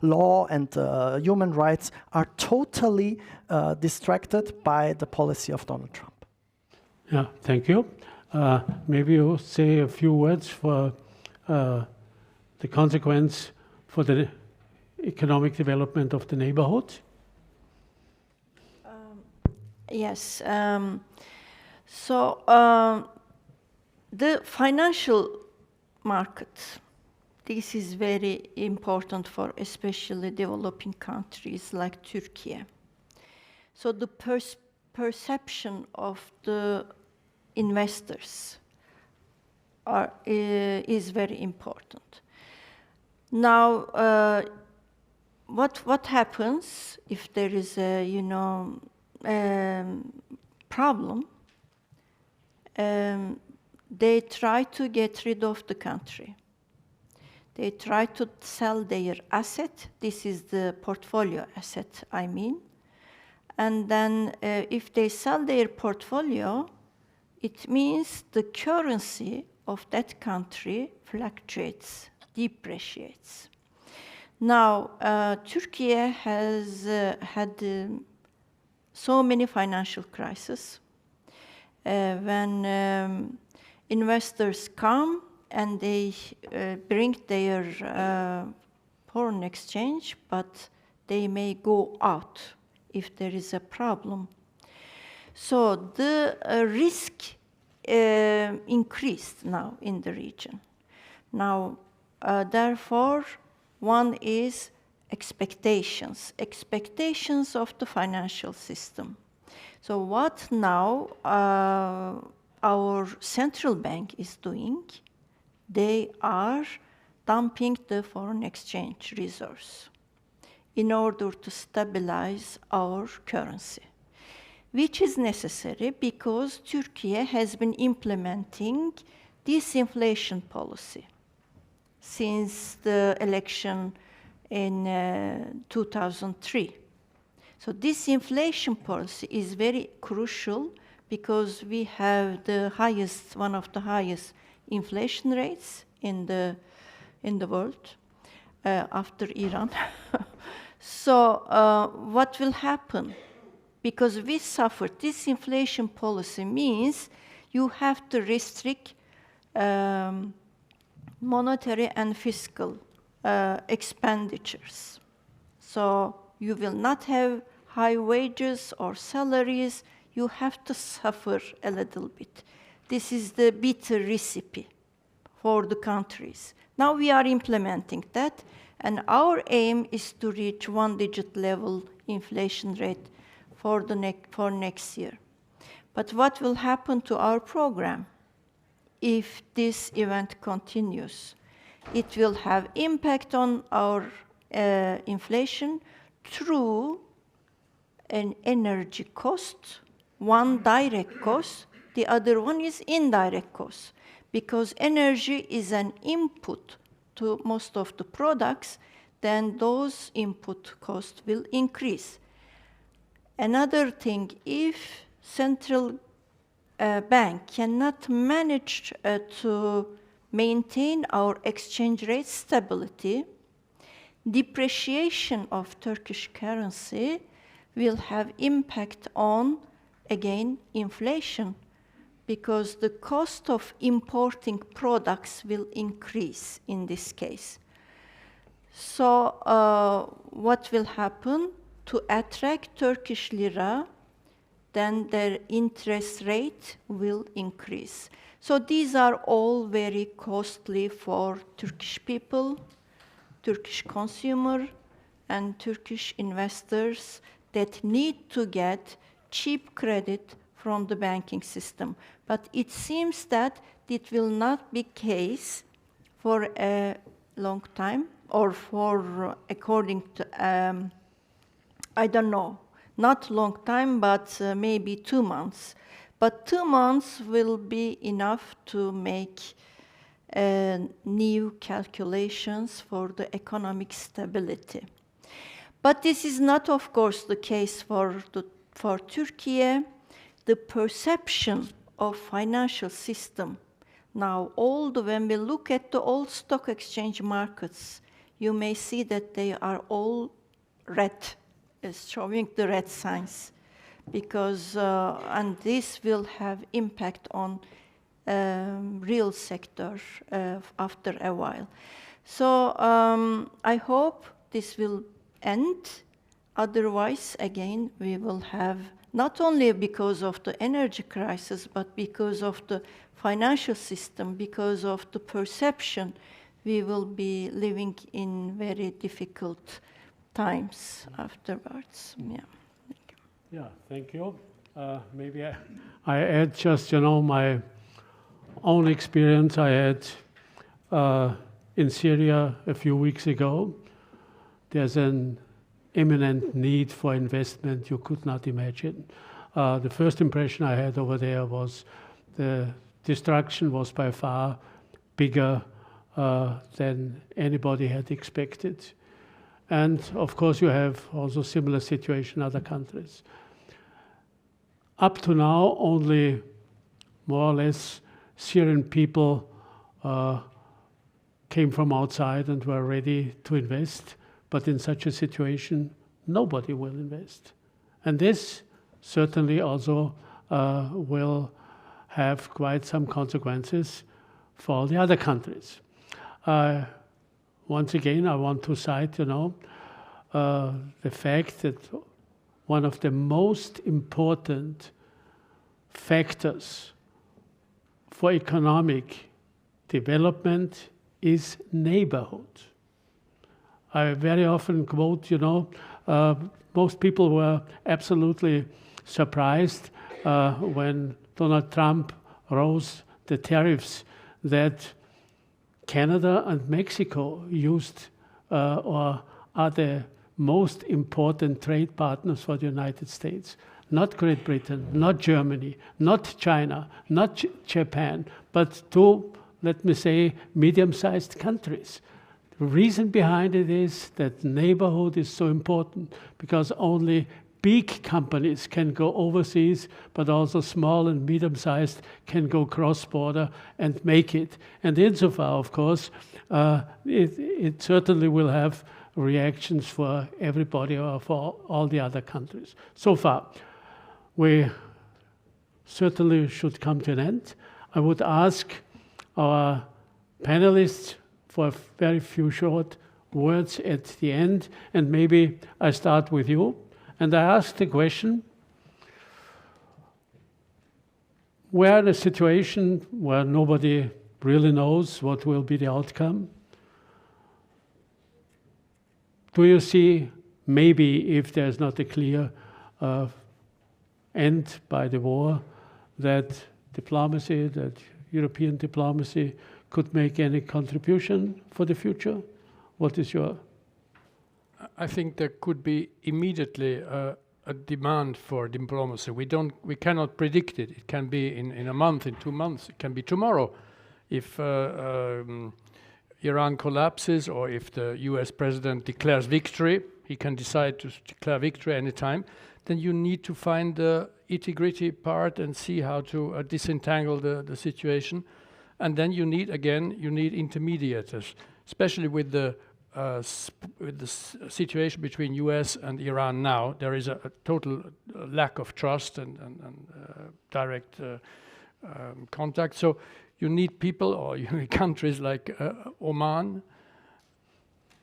law and human rights, are totally distracted by the policy of Donald Trump. Yeah, thank you. Maybe you say a few words for the consequence for the economic development of the neighborhood. Yes. The financial market, this is very important for especially developing countries like Turkey. So the perception of the investors is very important. Now, what happens if there is a problem? They try to get rid of the country. They try to sell their asset. This is the portfolio asset, I mean. And then if they sell their portfolio, it means the currency of that country fluctuates, depreciates. Now, Turkey has had so many financial crises. When investors come and they bring their foreign exchange, but they may go out if there is a problem. So the risk increased now in the region. Now, therefore, one is expectations of the financial system. So what now our central bank is doing, they are dumping the foreign exchange reserves in order to stabilize our currency. which is necessary because Turkey has been implementing disinflation policy since the election in 2003. So disinflation policy is very crucial because we have the highest, one of the highest inflation rates in the world after Iran. So what will happen? Because we suffer, disinflation policy means you have to restrict monetary and fiscal expenditures. So you will not have high wages or salaries, you have to suffer a little bit. This is the bitter recipe for the countries. Now we are implementing that, and our aim is to reach one-digit level inflation rate for next year. But what will happen to our program if this event continues? It will have impact on our inflation through an energy cost, one direct cost, the other one is indirect cost. Because energy is an input to most of the products, then those input costs will increase. Another thing, if central bank cannot manage to maintain our exchange rate stability, depreciation of Turkish currency will have impact on, again, inflation, because the cost of importing products will increase in this case. So what will happen? To attract Turkish lira, then their interest rate will increase. So these are all very costly for Turkish people, Turkish consumer, and Turkish investors that need to get cheap credit from the banking system. But it seems that it will not be case for a long time, or for, according to, I don't know, not long time, but maybe 2 months. But 2 months will be enough to make new calculations for the economic stability. But this is not, of course, the case for Turkey. The perception of financial system now, when we look at the old stock exchange markets, you may see that they are all red, is showing the red signs, because and this will have impact on real sector after a while. So I hope this will end. Otherwise, again, we will have, not only because of the energy crisis, but because of the financial system, because of the perception, we will be living in very difficult times afterwards. Yeah. Thank you. Yeah, thank you. Maybe I add just, my own experience I had in Syria a few weeks ago. There's an imminent need for investment you could not imagine. The first impression I had over there was the destruction was by far bigger than anybody had expected. And of course, you have also similar situation in other countries. Up to now, only more or less Syrian people came from outside and were ready to invest. But in such a situation, nobody will invest. And this certainly also will have quite some consequences for all the other countries. Once again, I want to cite, the fact that one of the most important factors for economic development is neighborhood. I very often quote, most people were absolutely surprised when Donald Trump rose the tariffs that Canada and Mexico used or are the most important trade partners for the United States. not Great Britain, not Germany, not China, not Japan, but two, let me say, medium-sized countries. The reason behind it is that neighborhood is so important, because only big companies can go overseas, but also small and medium-sized can go cross-border and make it. And insofar, of course, it certainly will have reactions for everybody or for all the other countries. So far, we certainly should come to an end. I would ask our panelists for a very few short words at the end, and maybe I start with you. And I ask the question, we're in a situation where nobody really knows what will be the outcome. Do you see, maybe if there's not a clear end by the war, that diplomacy, that European diplomacy could make any contribution for the future? What is your... I think there could be immediately a demand for diplomacy. We cannot predict it. It can be in a month, in 2 months. It can be tomorrow. If Iran collapses, or if the US president declares victory, he can decide to declare victory anytime, then you need to find the nitty-gritty part and see how to disentangle the situation. And then you need intermediators, especially with the situation between US and Iran now. There is a total lack of trust and direct contact. So you need people, or you need countries like Oman,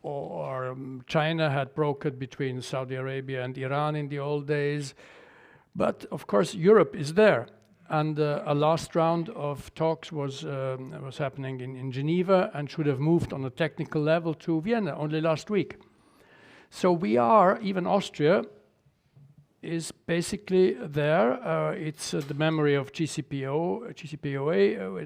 or China had brokered between Saudi Arabia and Iran in the old days. But of course, Europe is there. And a last round of talks was happening in Geneva, and should have moved on a technical level to Vienna only last week. So we are, even Austria is basically there. It's the memory of GCPOA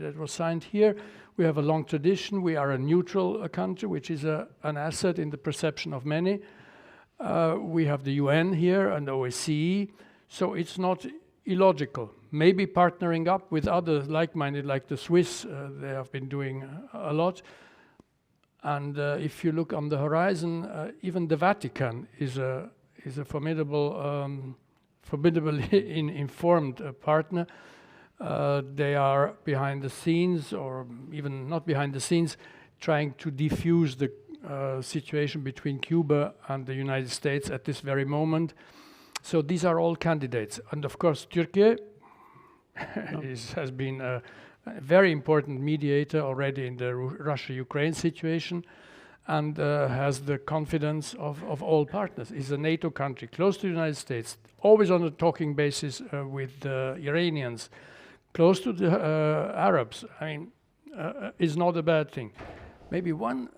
that was signed here. We have a long tradition. We are a neutral country, which is an asset in the perception of many. We have the UN here and OSCE, so it's not illogical. Maybe partnering up with others like-minded, like the Swiss, they have been doing a lot. And if you look on the horizon, even the Vatican is a formidably informed partner. They are behind the scenes, or even not behind the scenes, trying to defuse the situation between Cuba and the United States at this very moment. So these are all candidates. And of course, Turkey has been a very important mediator already in the Russia-Ukraine situation, and has the confidence of all partners. Is a NATO country, close to the United States, always on a talking basis with the Iranians, close to the Arabs. I mean, is not a bad thing. Maybe one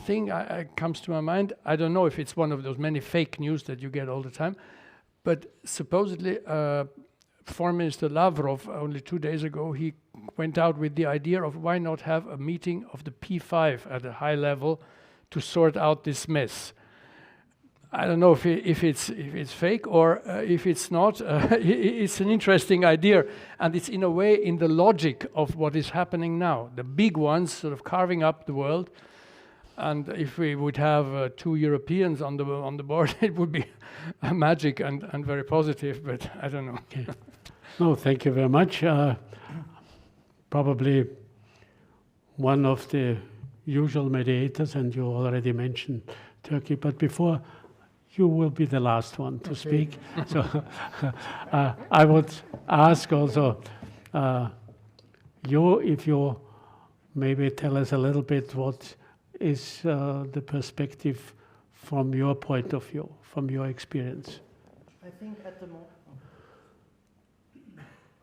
thing comes to my mind. I don't know if it's one of those many fake news that you get all the time, but supposedly Foreign Minister Lavrov, only 2 days ago, he went out with the idea of why not have a meeting of the P5 at a high level to sort out this mess. I don't know if it's fake, or if it's not. It's an interesting idea, and it's in a way in the logic of what is happening now. The big ones sort of carving up the world, and if we would have 2 Europeans on the board, it would be magic and very positive. But I don't know. Okay. No, thank you very much. Probably one of the usual mediators, and you already mentioned Turkey, but before, you will be the last one to speak. So I would ask also you, if you maybe tell us a little bit what is the perspective from your point of view, from your experience. I think at the moment.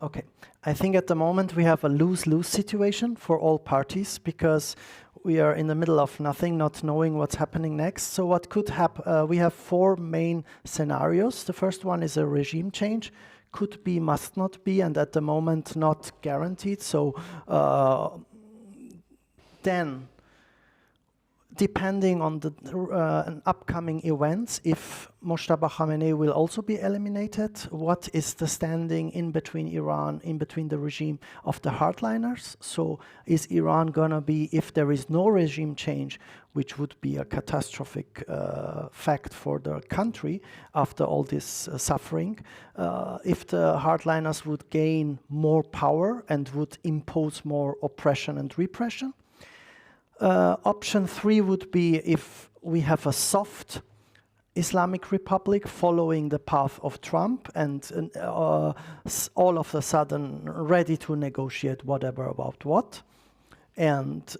Okay, I think at the moment we have a lose-lose situation for all parties, because we are in the middle of nothing, not knowing what's happening next. So what could happen? We have 4 main scenarios. The first one is a regime change. Could be, must not be, and at the moment not guaranteed. So then depending on the upcoming events, if Mojtaba Khamenei will also be eliminated, what is the standing in between Iran, in between the regime of the hardliners? So is Iran gonna be, if there is no regime change, which would be a catastrophic fact for the country after all this suffering, if the hardliners would gain more power and would impose more oppression and repression? Option 3 would be if we have a soft Islamic Republic following the path of Trump and all of a sudden ready to negotiate whatever about what, and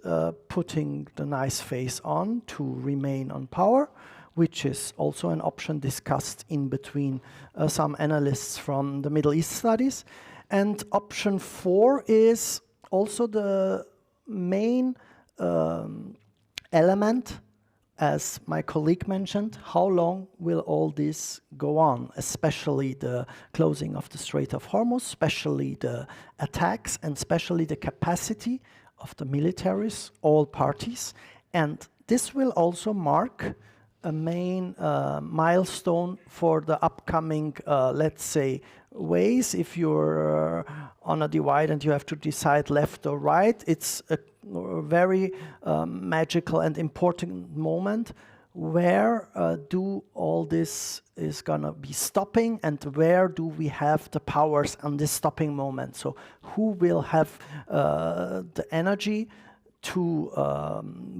putting the nice face on to remain on power, which is also an option discussed in between some analysts from the Middle East studies. And option 4 is also the main element, as my colleague mentioned. How long will all this go on, especially the closing of the Strait of Hormuz, especially the attacks, and especially the capacity of the militaries, all parties. And this will also mark a main milestone for the upcoming, let's say, ways. If you're on a divide and you have to decide left or right, it's a very magical and important moment. Where do all this is gonna be stopping, and where do we have the powers on this stopping moment? So who will have the energy to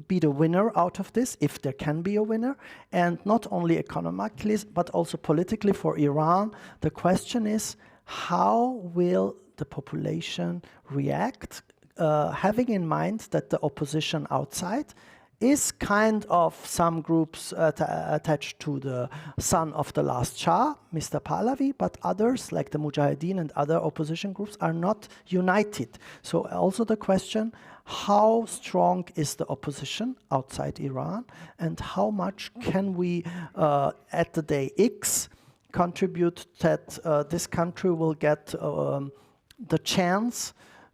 be the winner out of this, if there can be a winner? And not only economically, but also politically for Iran, the question is, how will the population react, having in mind that the opposition outside is kind of some groups attached to the son of the last Shah, Mr. Pahlavi, but others, like the Mujahideen and other opposition groups, are not united. So also the question, how strong is the opposition outside Iran, and how much can we, at the day X, contribute that this country will get the chance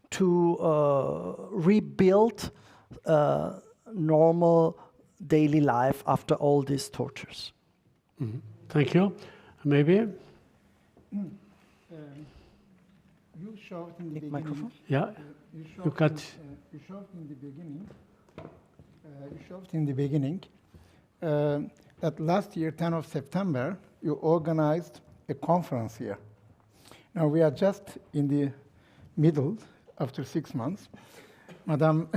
to rebuild normal daily life after all these tortures. Mm-hmm. Thank you. Maybe? You showed in the beginning. Microphone? Yeah. You showed in the beginning that last year, 10th of September, you organized a conference here. Now we are just in the middle after 6 months. Madam,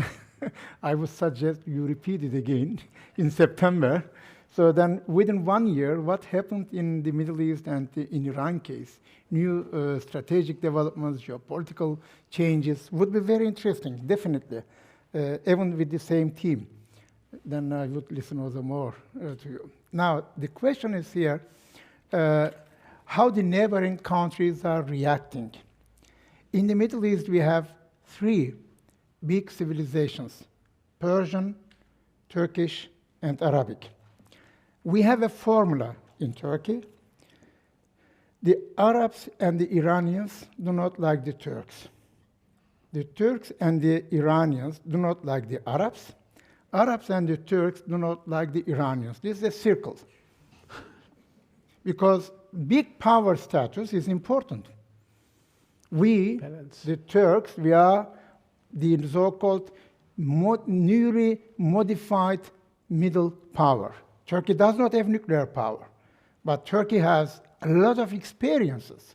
I would suggest you repeat it again in September. So then within 1 year, what happened in the Middle East and in Iran case, new strategic developments, geopolitical changes would be very interesting, definitely, even with the same team. Then I would listen also more to you. Now, the question is here, how the neighboring countries are reacting. In the Middle East, we have 3 big civilizations: Persian, Turkish, and Arabic. We have a formula in Turkey. The Arabs and the Iranians do not like the Turks. The Turks and the Iranians do not like the Arabs. Arabs and the Turks do not like the Iranians. This is a circle. Because big power status is important. We, the Turks, we are the so-called newly modified middle power. Turkey does not have nuclear power, but Turkey has a lot of experiences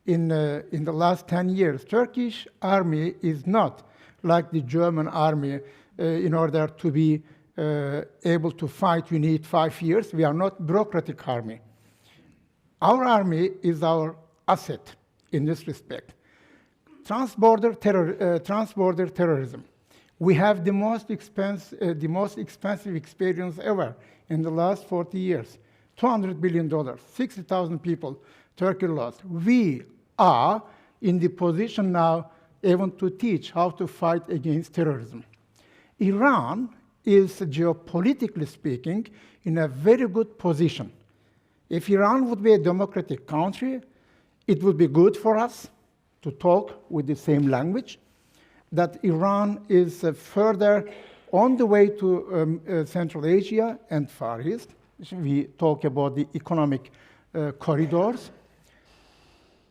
in the last 10 years. Turkish army is not like the German army. In order to be able to fight, you need 5 years. We are not bureaucratic army. Our army is our asset in this respect. Transborder terrorism. We have the most expensive experience ever in the last 40 years. $200 billion, 60,000 people, Turkey lost. We are in the position now even to teach how to fight against terrorism. Iran is, geopolitically speaking, in a very good position. If Iran would be a democratic country, it would be good for us to talk with the same language, that Iran is further on the way to Central Asia and Far East. We talk about the economic corridors.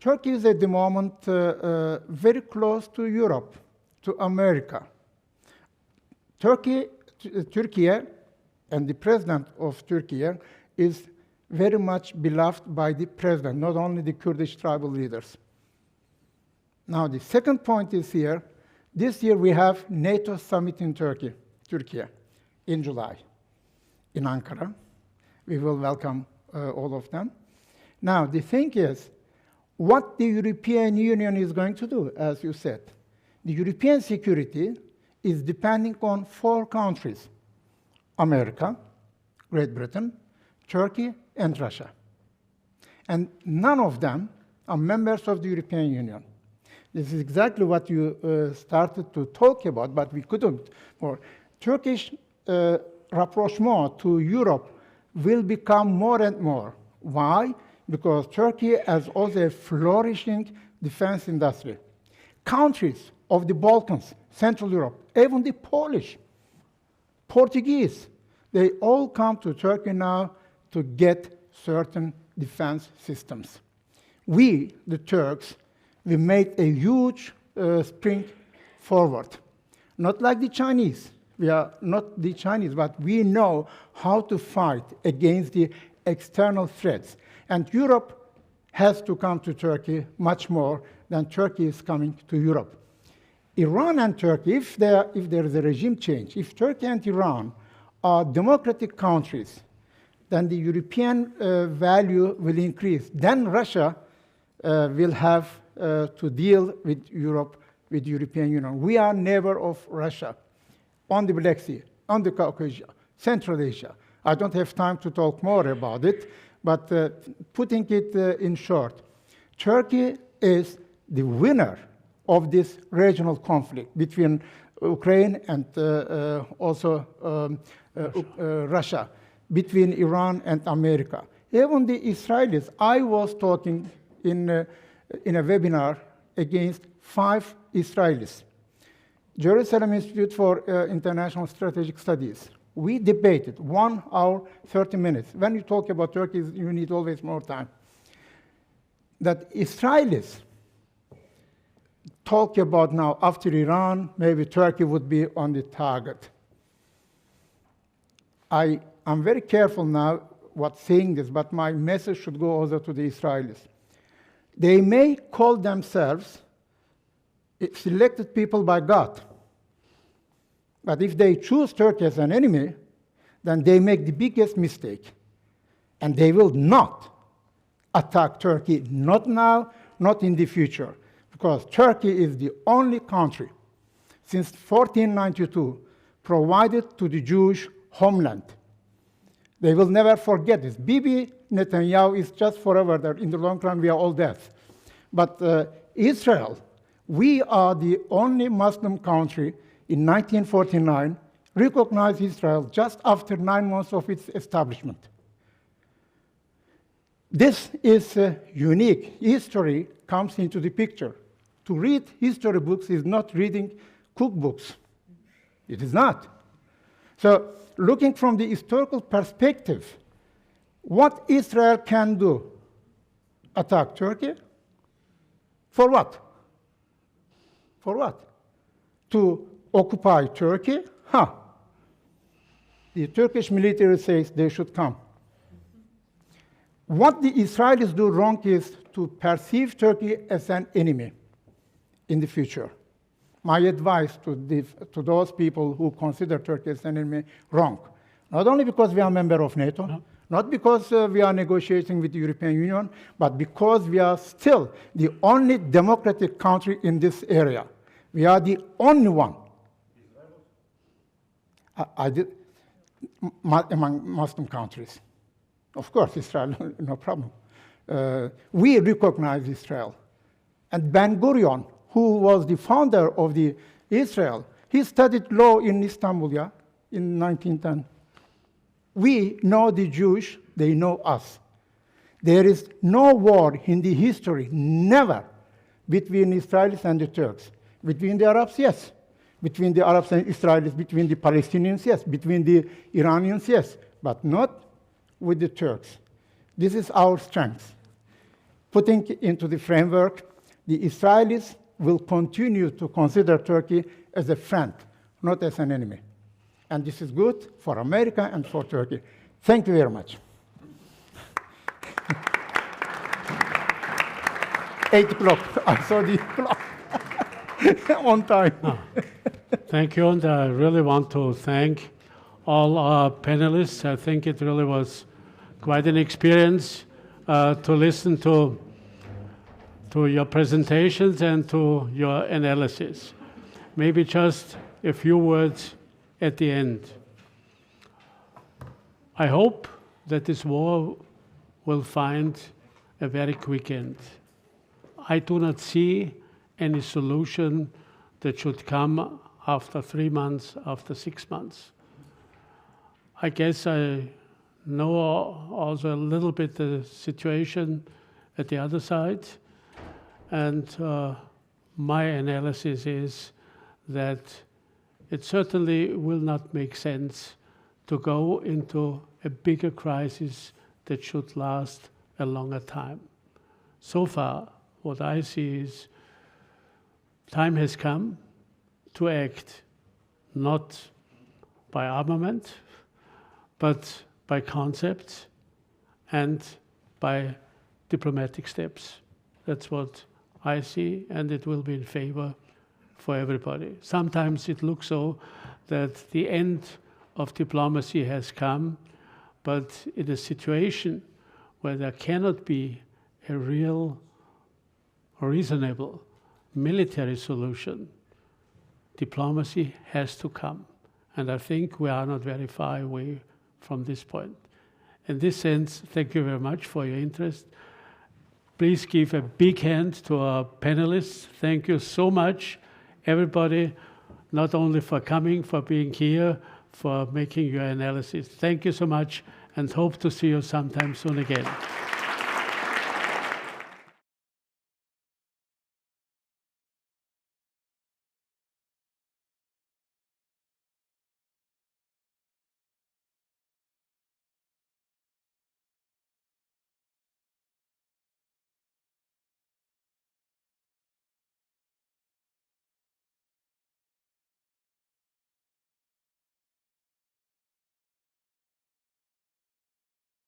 Turkey is at the moment very close to Europe, to America. Turkey and the president of Turkey is very much beloved by the president, not only the Kurdish tribal leaders. Now, the second point is here. This year we have NATO summit in Turkey, in July, in Ankara. We will welcome all of them. Now, the thing is, what the European Union is going to do, as you said. The European security is depending on 4 countries: America, Great Britain, Turkey, and Russia. And none of them are members of the European Union. This is exactly what you started to talk about, but we couldn't more. Turkish rapprochement to Europe will become more and more. Why? Because Turkey has also a flourishing defense industry. Countries of the Balkans, Central Europe, even the Polish, Portuguese, they all come to Turkey now to get certain defense systems. We, the Turks, we made a huge spring forward. Not like the Chinese. We are not the Chinese, but we know how to fight against the external threats. And Europe has to come to Turkey much more than Turkey is coming to Europe. Iran and Turkey, if there is a regime change, if Turkey and Iran are democratic countries, then the European value will increase. Then Russia will have to deal with Europe, with the European Union. We are neighbor of Russia on the Black Sea, on the Caucasus, Central Asia. I don't have time to talk more about it, but putting it in short, Turkey is the winner of this regional conflict between Ukraine and also Russia, between Iran and America. Even the Israelis, I was talking in a webinar against 5 Israelis. Jerusalem Institute for International Strategic Studies. We debated 1 hour, 30 minutes. When you talk about Turkey, you need always more time. That Israelis talk about now, after Iran, maybe Turkey would be on the target. I'm very careful now what saying this, but my message should go also to the Israelis. They may call themselves selected people by God. But if they choose Turkey as an enemy, then they make the biggest mistake. And they will not attack Turkey, not now, not in the future. Because Turkey is the only country since 1492 provided to the Jewish homeland. They will never forget this. Bibi Netanyahu is just forever there. In the long run, we are all dead. But Israel, we are the only Muslim country in 1949 recognized Israel just after 9 months of its establishment. This is unique. History comes into the picture. To read history books is not reading cookbooks. It is not. So, looking from the historical perspective, what Israel can do? Attack Turkey? For what? For what? To occupy Turkey? The Turkish military says they should come. What the Israelis do wrong is to perceive Turkey as an enemy in the future. My advice to those people who consider Turkey as an enemy, wrong. Not only because we are a member of NATO, not because we are negotiating with the European Union, but because we are still the only democratic country in this area. We are the only one. Among Muslim countries. Of course, Israel, no problem. We recognize Israel. And Ben-Gurion, who was the founder of the Israel, he studied law in Istanbul, in 1910. We know the Jews, they know us. There is no war in the history, never, between Israelis and the Turks. Between the Arabs, yes. between the Arabs and Israelis, between the Palestinians, yes, between the Iranians, yes, but not with the Turks. This is our strength. Putting into the framework, the Israelis will continue to consider Turkey as a friend, not as an enemy. And this is good for America and for Turkey. Thank you very much. 8 o'clock. I saw the clock. On time. Thank you, and I really want to thank all our panelists. I think it really was quite an experience to listen to your presentations and to your analysis. Maybe just a few words at the end. I hope that this war will find a very quick end. I do not see any solution that should come after 3 months, after 6 months. I guess I know also a little bit the situation at the other side, and my analysis is that it certainly will not make sense to go into a bigger crisis that should last a longer time. So far, what I see is time has come to act, not by armament, but by concepts and by diplomatic steps. That's what I see, and it will be in favor for everybody. Sometimes it looks so that the end of diplomacy has come, but in a situation where there cannot be a real or reasonable military solution, diplomacy has to come. And I think we are not very far away from this point. In this sense, thank you very much for your interest. Please give a big hand to our panelists. Thank you so much, everybody, not only for coming, for being here, for making your analysis. Thank you so much, and hope to see you sometime soon again.